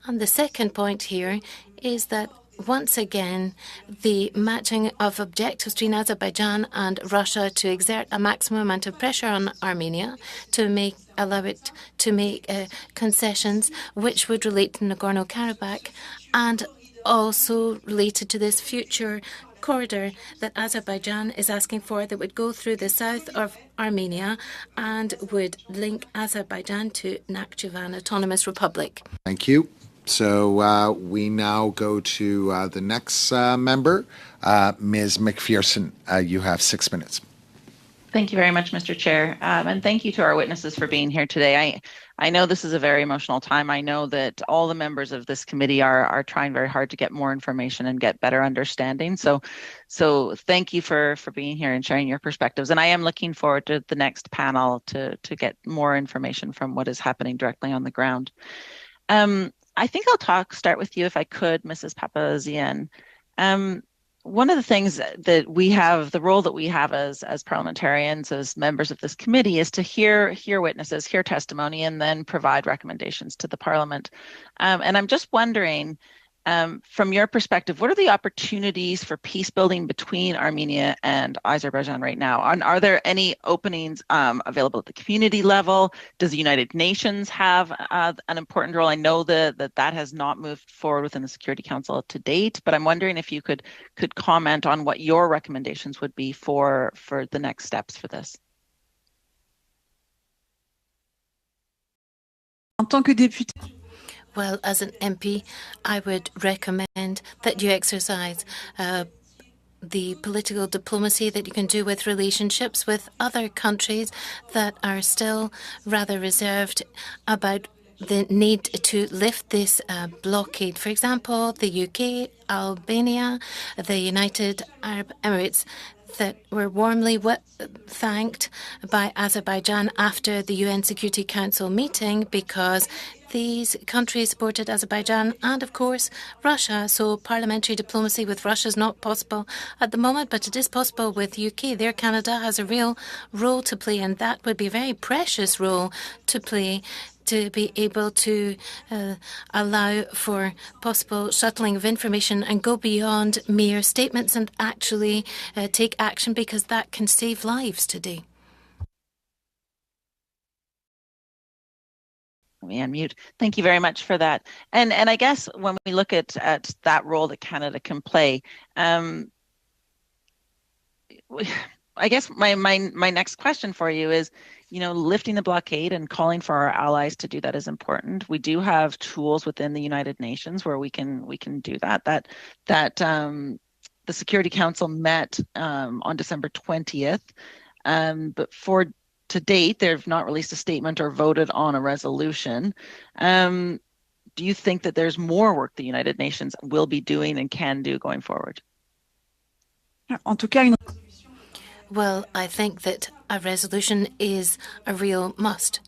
And the second point here is that once again, the matching of objectives between Azerbaijan and Russia to exert a maximum amount of pressure on Armenia to allow it to make concessions, which would relate to Nagorno-Karabakh, and also related to this future corridor that Azerbaijan is asking for that would go through the south of Armenia and would link Azerbaijan to Nakhchivan Autonomous Republic. Thank you. So we now go to the next member, Ms. McPherson. You have 6 minutes. Thank you very much, Mr. Chair, and thank you to our witnesses for being here today. I know this is a very emotional time. I know that all the members of this committee are trying very hard to get more information and get better understanding. So thank you for being here and sharing your perspectives. And I am looking forward to the next panel to get more information from what is happening directly on the ground. I think I'll start with you, if I could, Mrs. Papazian. One of the things that we have, the role that we have as parliamentarians, as members of this committee, is to hear witnesses, hear testimony, and then provide recommendations to the Parliament. And I'm just wondering, from your perspective, what are the opportunities for peace building between Armenia and Azerbaijan right now? Are there any openings available at the community level? Does the United Nations have an important role? I know that has not moved forward within the Security Council to date, but I'm wondering if you could comment on what your recommendations would be for the next steps for this. En tant que député. Well, as an MP, I would recommend that you exercise the political diplomacy that you can do with relationships with other countries that are still rather reserved about the need to lift this blockade. For example, the UK, Albania, the United Arab Emirates, that were warmly thanked by Azerbaijan after the UN Security Council meeting, because these countries supported Azerbaijan and, of course, Russia. So parliamentary diplomacy with Russia is not possible at the moment, but it is possible with UK. There, Canada has a real role to play, and that would be a very precious role to play, to be able to allow for possible shuttling of information and go beyond mere statements and actually take action, because that can save lives today. Let me unmute. Thank you very much for that. And I guess when we look at that role that Canada can play, I guess my next question for you is, lifting the blockade and calling for our allies to do that is important. We do have tools within the United Nations where we can do that. The Security Council met on December 20th, but to date, they've not released a statement or voted on a resolution. Do you think that there's more work the United Nations will be doing and can do going forward? Well, I think that a resolution is a real must,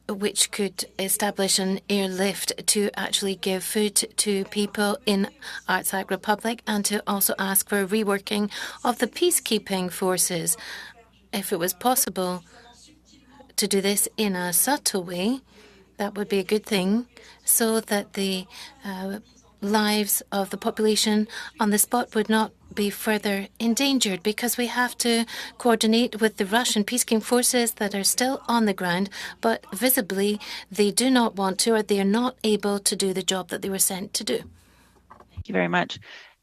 which could establish an airlift to actually give food to people in Artsakh Republic, and to also ask for a reworking of the peacekeeping forces. If it was possible to do this in a subtle way, that would be a good thing, so that the lives of the population on the spot would not be further endangered, because we have to coordinate with the Russian peacekeeping forces that are still on the ground, but visibly they do not want to, or they are not able to do the job that they were sent to do. Thank you very much.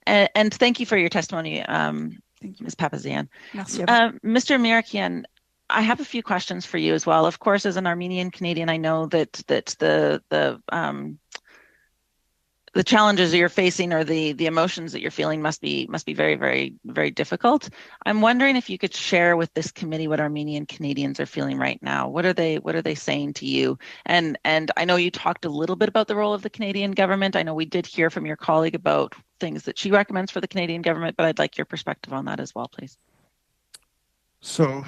And thank you for your testimony, Ms. Papazian. Mr. Mirakian, I have a few questions for you as well. Of course, as an Armenian Canadian, I know that the challenges that you're facing, or the emotions that you're feeling, must be very, very, very difficult. I'm wondering if you could share with this committee what Armenian Canadians are feeling right now. What are they saying to you? And I know you talked a little bit about the role of the Canadian government. I know we did hear from your colleague about things that she recommends for the Canadian government, but I'd like your perspective on that as well, please. So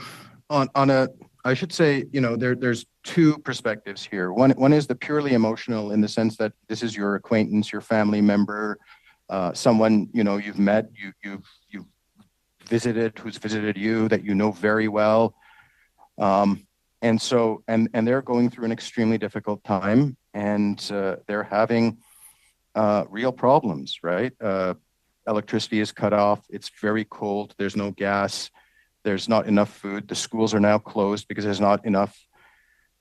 I should say, there's two perspectives here. One is the purely emotional, in the sense that this is your acquaintance, your family member, someone, you've met, you've visited, who's visited you, that you know very well. And they're going through an extremely difficult time, and they're having real problems, right? Electricity is cut off. It's very cold. There's no gas. There's not enough food. The schools are now closed because there's not enough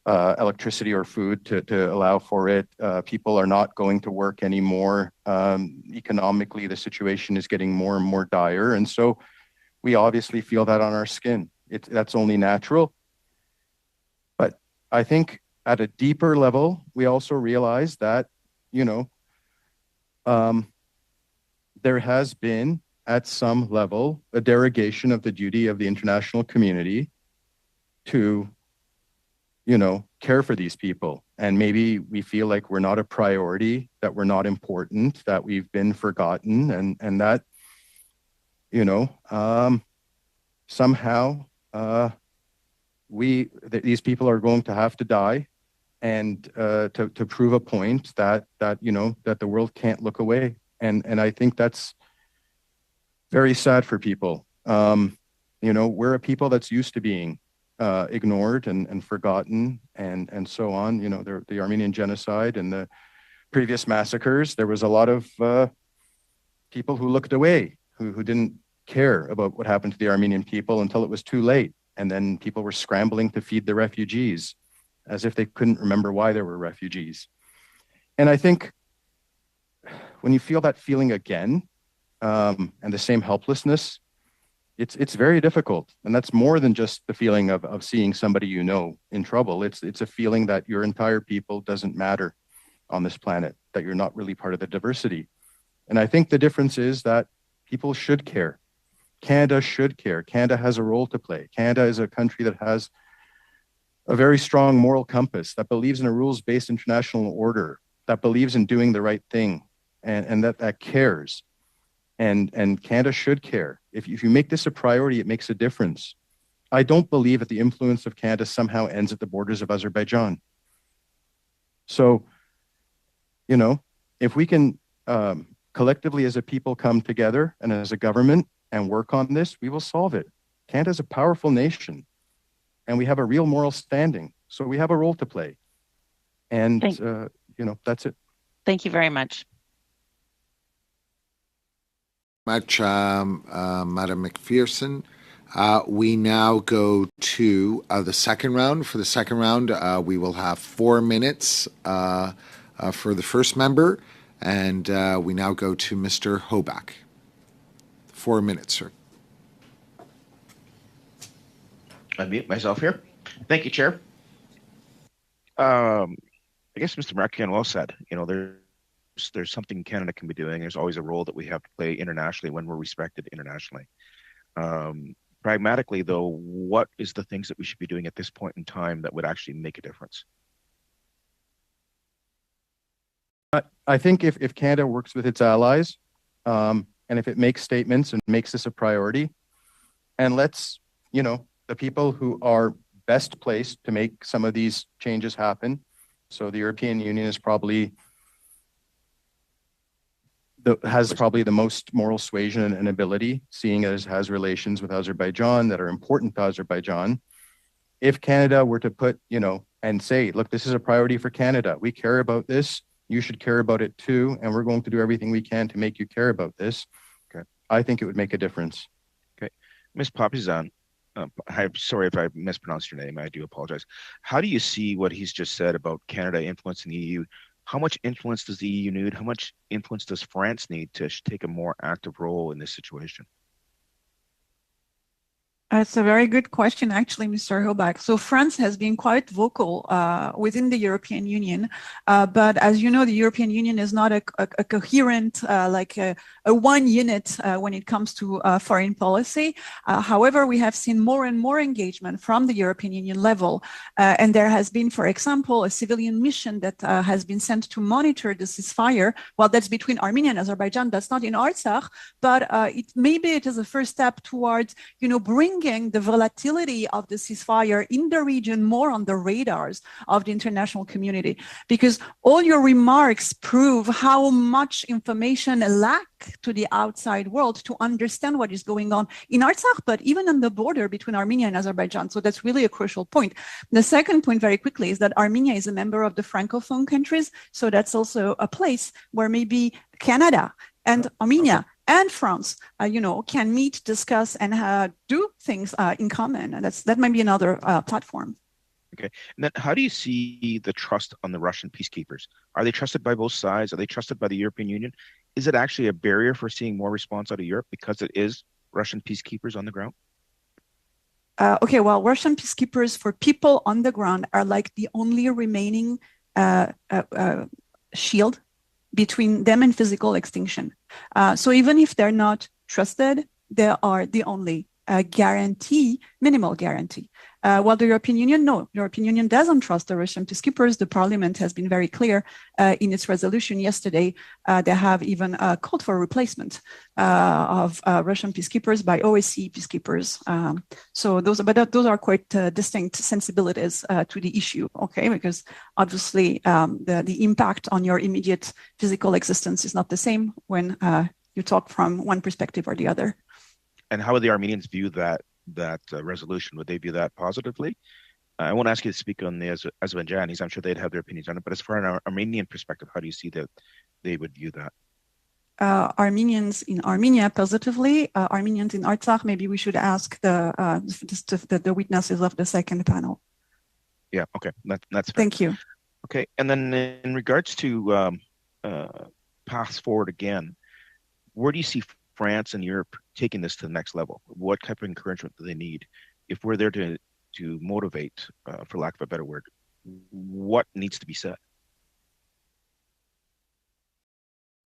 electricity or food to allow for it. People are not going to work anymore. Economically, the situation is getting more and more dire. And so we obviously feel that on our skin. That's only natural. But I think at a deeper level, we also realize that, there has been, at some level, a derogation of the duty of the international community to, care for these people. And maybe we feel like we're not a priority, that we're not important, that we've been forgotten, and that, somehow these people are going to have to die, and to prove a point that the world can't look away. And I think that's very sad for people. We're a people that's used to being ignored and forgotten and so on. The Armenian genocide and the previous massacres, there was a lot of people who looked away, who didn't care about what happened to the Armenian people until it was too late. And then people were scrambling to feed the refugees, as if they couldn't remember why there were refugees. And I think when you feel that feeling again, and the same helplessness, it's very difficult. And that's more than just the feeling of seeing somebody in trouble. It's a feeling that your entire people doesn't matter on this planet, that you're not really part of the diversity. And I think the difference is that people should care. Canada should care. Canada has a role to play. Canada is a country that has a very strong moral compass, that believes in a rules-based international order, that believes in doing the right thing, and that cares. And Canada should care. If you make this a priority, it makes a difference. I don't believe that the influence of Canada somehow ends at the borders of Azerbaijan. So, if we can collectively as a people come together and as a government and work on this, we will solve it. Canada is a powerful nation, and we have a real moral standing. So we have a role to play. And, that's it. Thank you very much. Madam McPherson. We now go to the second round. For the second round, we will have 4 minutes for the first member, and we now go to Mr. Hoback. 4 minutes, sir. Unmute myself here. Thank you, Chair. I guess Mr. Marakian well said. There's something Canada can be doing. There's always a role that we have to play internationally when we're respected internationally. Pragmatically, though, what is the things that we should be doing at this point in time that would actually make a difference? I think if Canada works with its allies, and if it makes statements and makes this a priority, and lets, the people who are best placed to make some of these changes happen. So the European Union is has probably the most moral suasion and ability, seeing as it has relations with Azerbaijan that are important to Azerbaijan. If Canada were to put, and say, look, this is a priority for Canada. We care about this. You should care about it too. And we're going to do everything we can to make you care about this. Okay. I think it would make a difference. Okay. Ms. Papizan, I'm sorry if I mispronounced your name. I do apologize. How do you see what he's just said about Canada influencing the EU? How much influence does the EU need? How much influence does France need to take a more active role in this situation? It's a very good question, actually, Mr. Hoback. So France has been quite vocal within the European Union, but as you know, the European Union is not a coherent, a one unit when it comes to foreign policy. However, we have seen more and more engagement from the European Union level, and there has been, for example, a civilian mission that has been sent to monitor the ceasefire. Well, that's between Armenia and Azerbaijan. That's not in Artsakh, but maybe it is a first step towards, bringing bringing the volatility of the ceasefire in the region more on the radars of the international community, because all your remarks prove how much information lack to the outside world to understand what is going on in Artsakh, but even on the border between Armenia and Azerbaijan. So that's really a crucial point. The second point, very quickly, is that Armenia is a member of the Francophone countries. So that's also a place where maybe Canada and Armenia and France, can meet, discuss, and do things in common. And that might be another platform. Okay. And then how do you see the trust on the Russian peacekeepers? Are they trusted by both sides? Are they trusted by the European Union? Is it actually a barrier for seeing more response out of Europe because it is Russian peacekeepers on the ground? Okay, well, Russian peacekeepers for people on the ground are like the only remaining shield between them and physical extinction. So even if they're not trusted, they are the only guarantee, minimal guarantee. While the European Union, no, the European Union doesn't trust the Russian peacekeepers. The parliament has been very clear in its resolution yesterday. They have even called for a replacement of Russian peacekeepers by OSCE peacekeepers. So those are quite distinct sensibilities to the issue, okay? Because obviously the impact on your immediate physical existence is not the same when you talk from one perspective or the other. And how would the Armenians view that resolution? Would they view that positively? I won't ask you to speak on the Azerbaijanis. I'm sure they'd have their opinions on it. But as far as an Armenian perspective, how do you see that they would view that? Armenians in Armenia positively. Armenians in Artsakh, maybe we should ask the witnesses of the second panel. Yeah, okay. That's fair. Thank you. Okay, and then in regards to paths forward again, where do you see France and Europe taking this to the next level? What type of encouragement do they need? If we're there to motivate, for lack of a better word, what needs to be said?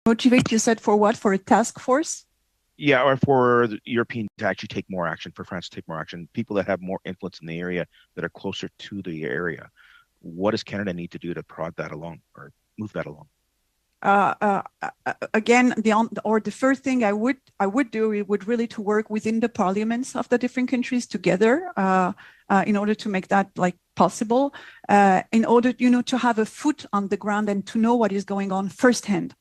Motivate, you said, for what? For a task force? Yeah, or for the European to actually take more action, for France to take more action, people that have more influence in the area that are closer to the area. What does Canada need to do to prod that along or move that along? Again, the first thing I would do would really to work within the parliaments of the different countries together in order to make that possible, in order to have a foot on the ground and to know what is going on firsthand,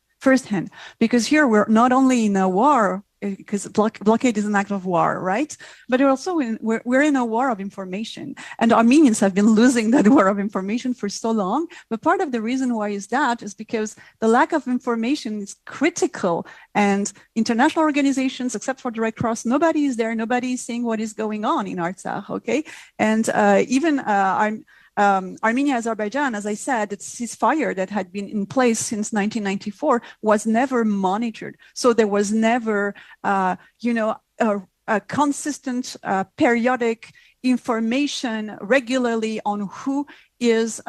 because here we're not only in a war, because blockade is an act of war, right? But we're in a war of information, and Armenians have been losing that war of information for so long. But part of the reason why is because the lack of information is critical, and international organizations, except for the Red Cross, nobody is there. Nobody is seeing what is going on in Artsakh, okay? And even Armenia, Azerbaijan, as I said, the ceasefire that had been in place since 1994 was never monitored. So there was never, a consistent, periodic information regularly on who is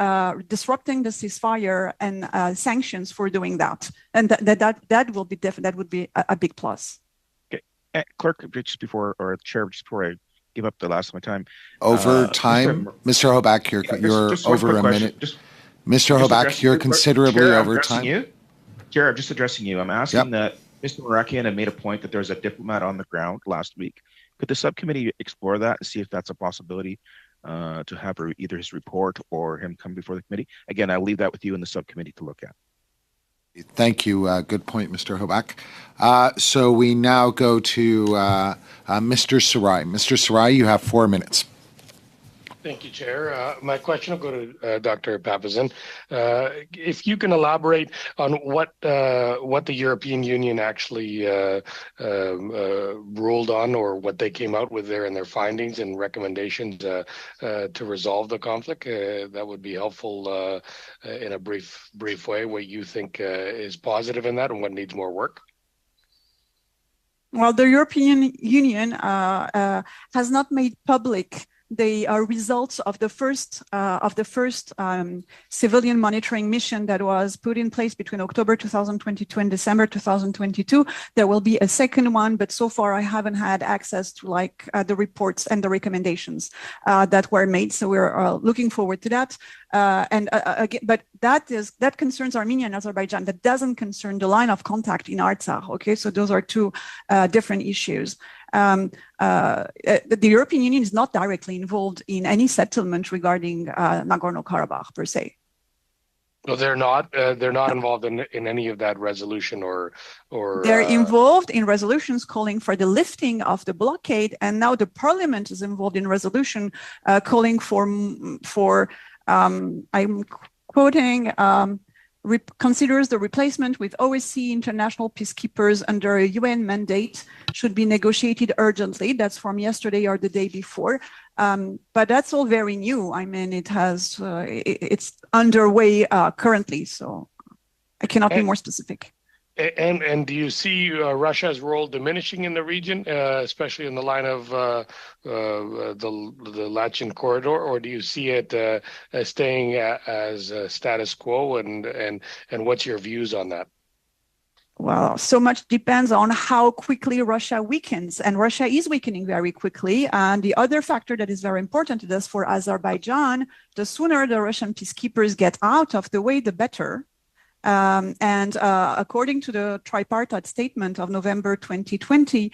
disrupting the ceasefire and sanctions for doing that. And that will be that would be a big plus. Okay, Clerk, Chair, just before I give up the last of my time. Over time, Mr. Hobak, you're over a minute. Mr. Hobak, you're considerably over time. Chair, I'm just addressing you. I'm asking that Mr. Marakian had made a point that there's a diplomat on the ground last week. Could the subcommittee explore that and see if that's a possibility to have either his report or him come before the committee? Again, I'll leave that with you and the subcommittee to look at. Thank you. Good point, Mr. Hobak. So we now go to Mr. Sarai. Mr. Sarai, you have 4 minutes. Thank you, Chair. My question will go to Dr. Papazian. If you can elaborate on what the European Union actually ruled on, or what they came out with there in their findings and recommendations to resolve the conflict, that would be helpful in a brief way, what you think is positive in that and what needs more work. Well, the European Union has not made public the results of the first civilian monitoring mission that was put in place between October 2022 and December 2022. There will be a second one, but so far I haven't had access to the reports and the recommendations that were made. So we're looking forward to that. Again, but that concerns Armenia and Azerbaijan. That doesn't concern the line of contact in Artsakh. Okay, so those are two different issues. The European Union is not directly involved in any settlement regarding Nagorno-Karabakh per se. No, they're not. They're not involved in any of that resolution or. They're involved in resolutions calling for the lifting of the blockade, and now the parliament is involved in resolution calling for I'm quoting. Considers the replacement with OSCE international peacekeepers under a UN mandate should be negotiated urgently. That's from yesterday or the day before. But that's all very new. I mean, it's underway currently, so I cannot be more specific. And do you see Russia's role diminishing in the region, especially in the line of the Lachin corridor, or do you see it staying as status quo? And what's your views on that? Well, so much depends on how quickly Russia weakens, and Russia is weakening very quickly. And the other factor that is very important is for Azerbaijan, the sooner the Russian peacekeepers get out of the way, the better. According to the tripartite statement of November 2020,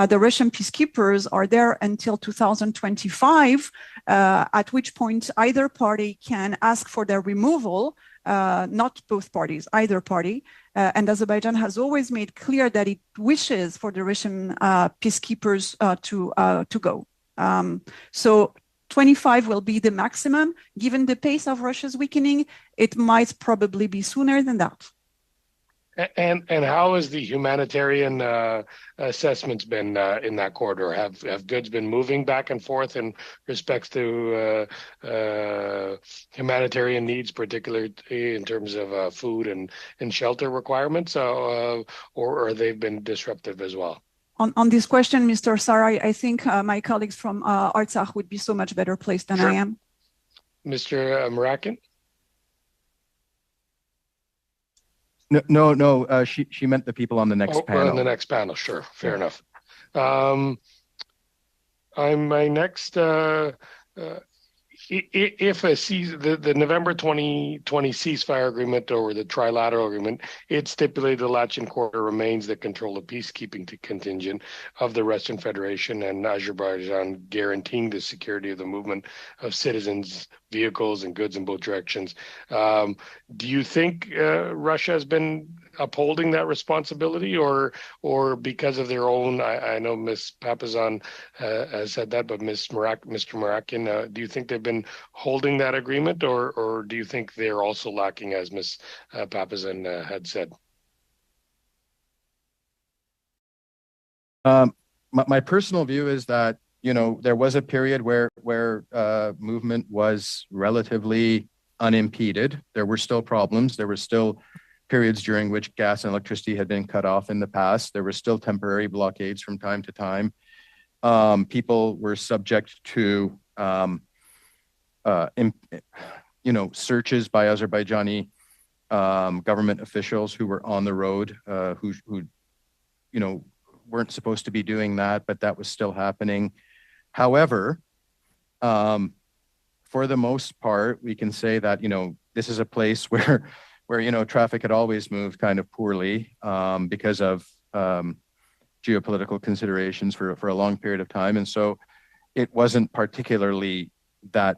the Russian peacekeepers are there until 2025, at which point either party can ask for their removal, not both parties, either party. And Azerbaijan has always made clear that it wishes for the Russian peacekeepers to go. So 25 will be the maximum. Given the pace of Russia's weakening, it might probably be sooner than that. And how has the humanitarian assessments been in that corridor? Have goods been moving back and forth in respects to humanitarian needs, particularly in terms of food and shelter requirements, or they've been disruptive as well? On this question, Mr. Sarai, I think my colleagues from Artsakh would be so much better placed than I am. Mr. Marakin? No. She meant the people on the next panel. On the next panel, sure. Fair enough. My next... if the November 2020 ceasefire agreement or the trilateral agreement, it stipulated the Lachin corridor remains the control of peacekeeping contingent of the Russian Federation and Azerbaijan, guaranteeing the security of the movement of citizens, vehicles, and goods in both directions. Do you think Russia has been upholding that responsibility, or because of their own? I know Ms. Papazan has said that, but Mr. Marakin, do you think they've been holding that agreement, or do you think they're also lacking, as Ms. Papazan had said? My personal view is that there was a period where movement was relatively unimpeded. There were still problems. There were still periods during which gas and electricity had been cut off in the past. There were still temporary blockades from time to time. People were subject to, searches by Azerbaijani government officials who were on the road, who weren't supposed to be doing that, but that was still happening. However, for the most part, we can say that, this is a place where traffic had always moved kind of poorly because of geopolitical considerations for a long period of time. And so it wasn't particularly that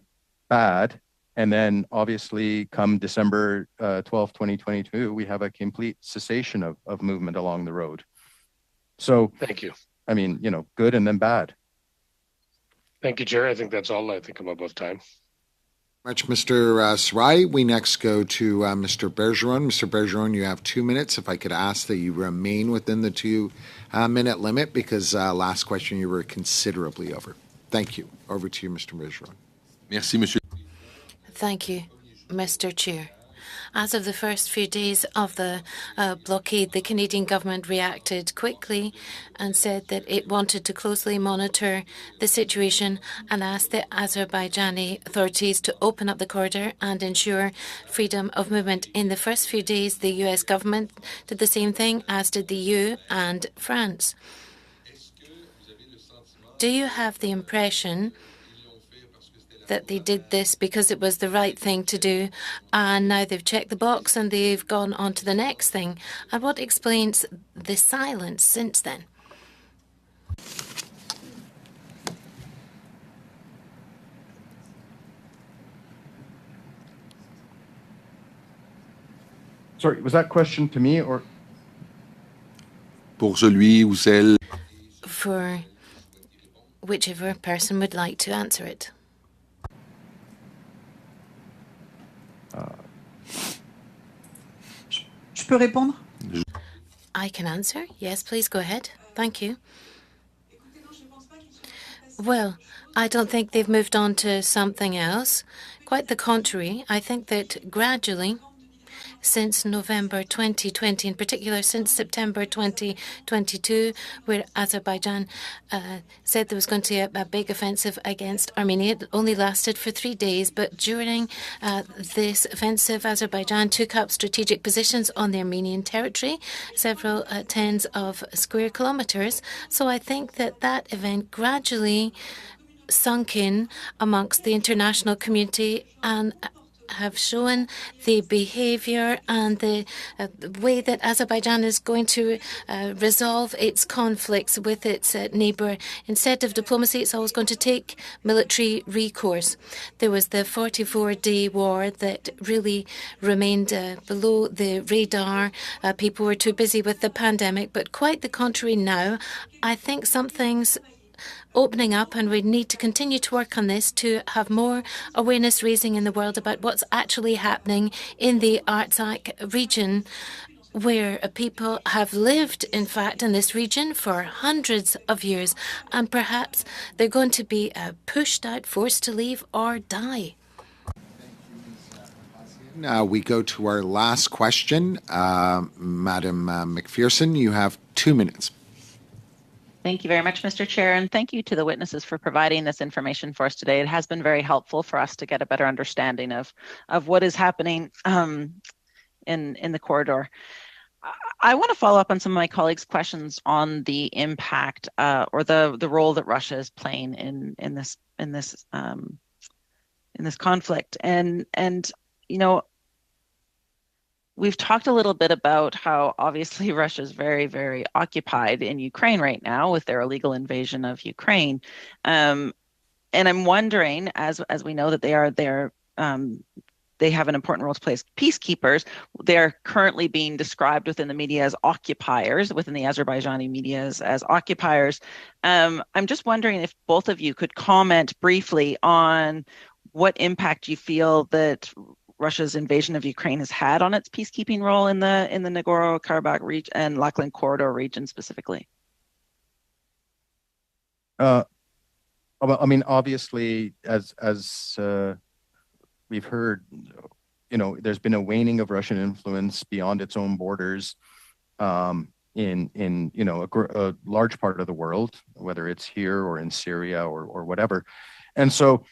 bad. And then obviously come December 12th, 2022, we have a complete cessation of movement along the road. So thank you. I mean, good and then bad. Thank you, Chair. I think that's all. I think I'm above time. Much, Mr. Sarai. We next go to Mr. Bergeron. Mr. Bergeron, you have 2 minutes. If I could ask that you remain within the 2-minute limit, because last question you were considerably over. Thank you. Over to you, Mr. Bergeron. Merci, Monsieur. Thank you, Mr. Chair. As of the first few days of the blockade, the Canadian government reacted quickly and said that it wanted to closely monitor the situation and asked the Azerbaijani authorities to open up the corridor and ensure freedom of movement. In the first few days, the U.S. government did the same thing, as did the EU and France. Do you have the impression that they did this because it was the right thing to do, and now they've checked the box and they've gone on to the next thing? And what explains the silence since then? Sorry, was that question to me or? Pour celui ou celle. For whichever person would like to answer it. Je peux répondre? I can answer. Yes, please go ahead. Thank you. Well, I don't think they've moved on to something else. Quite the contrary. I think that gradually, since November 2020, in particular since September 2022, where Azerbaijan said there was going to be a big offensive against Armenia. It only lasted for 3 days, but during this offensive, Azerbaijan took up strategic positions on the Armenian territory, several tens of square kilometers. So I think that that event gradually sunk in amongst the international community and have shown the behavior and the way that Azerbaijan is going to resolve its conflicts with its neighbour. Instead of diplomacy, it's always going to take military recourse. There was the 44-day war that really remained below the radar. People were too busy with the pandemic, but quite the contrary now. I think something's opening up, and we need to continue to work on this to have more awareness raising in the world about what's actually happening in the Artsakh region, where people have lived, in fact, in this region for hundreds of years, and perhaps they're going to be pushed out, forced to leave, or die. Now we go to our last question. Madam McPherson, you have 2 minutes. Thank you very much, Mr. Chair, and thank you to the witnesses for providing this information for us today. It has been very helpful for us to get a better understanding of what is happening in the corridor. I want to follow up on some of my colleagues' questions on the impact or the role that Russia is playing in this conflict, and you know, we've talked a little bit about how obviously Russia is very, very occupied in Ukraine right now with their illegal invasion of Ukraine. And I'm wondering, as we know that they are there, they have an important role to play as peacekeepers. They're currently being described within the media as occupiers, within the Azerbaijani media as occupiers. I'm just wondering if both of you could comment briefly on what impact you feel that Russia's invasion of Ukraine has had on its peacekeeping role in the Nagorno-Karabakh region and Lachlan Corridor region specifically. Well, I mean, obviously, as we've heard, you know, there's been a waning of Russian influence beyond its own borders in you know a large part of the world, whether it's here or in Syria or whatever, and so.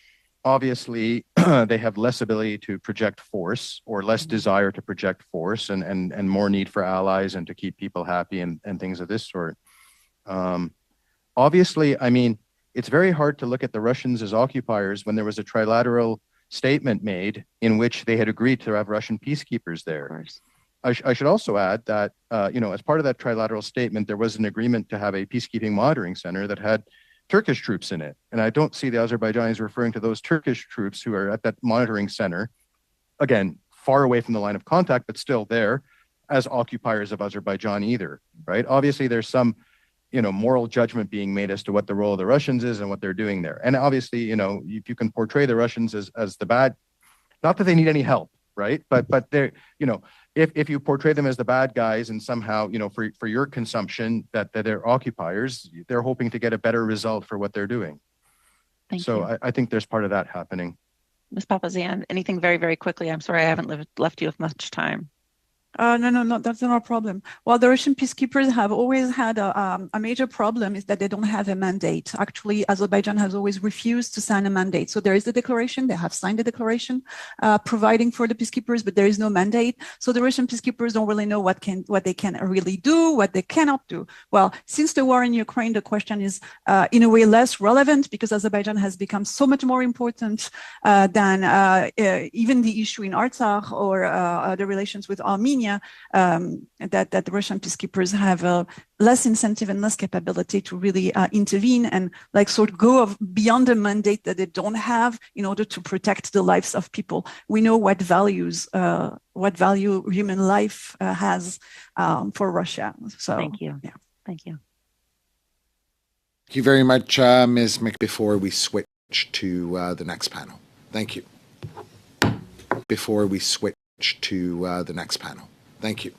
Obviously, they have less ability to project force or less desire to project force and more need for allies and to keep people happy and things of this sort. Obviously, I mean, it's very hard to look at the Russians as occupiers when there was a trilateral statement made in which they had agreed to have Russian peacekeepers there. I should also add that, you know, as part of that trilateral statement, there was an agreement to have a peacekeeping monitoring center that had Turkish troops in it. And I don't see the Azerbaijanis referring to those Turkish troops who are at that monitoring center, again, far away from the line of contact, but still there, as occupiers of Azerbaijan either, right? Obviously, there's some, you know, moral judgment being made as to what the role of the Russians is and what they're doing there. And obviously, you know, if you can portray the Russians as the bad, not that they need any help, right? But they're, you know, if you portray them as the bad guys and somehow, you know, for your consumption that they're occupiers, they're hoping to get a better result for what they're doing. Thank you. I think there's part of that happening. Ms. Papazian, anything very, very quickly? I'm sorry I haven't left you with much time. No, that's not a problem. Well, the Russian peacekeepers have always had a major problem is that they don't have a mandate. Actually, Azerbaijan has always refused to sign a mandate. So there is the declaration, they have signed the declaration providing for the peacekeepers, but there is no mandate. So the Russian peacekeepers don't really know what they can really do, what they cannot do. Well, since the war in Ukraine, the question is in a way less relevant because Azerbaijan has become so much more important than even the issue in Artsakh or the relations with Armenia. Crimea, that the Russian peacekeepers have less incentive and less capability to really intervene and like sort of go beyond the mandate that they don't have in order to protect the lives of people. We know what value human life has for Russia. So thank you. Yeah. Thank you. Thank you very much, Ms. Before we switch to the next panel. Thank you. Before we switch to the next panel. Thank you.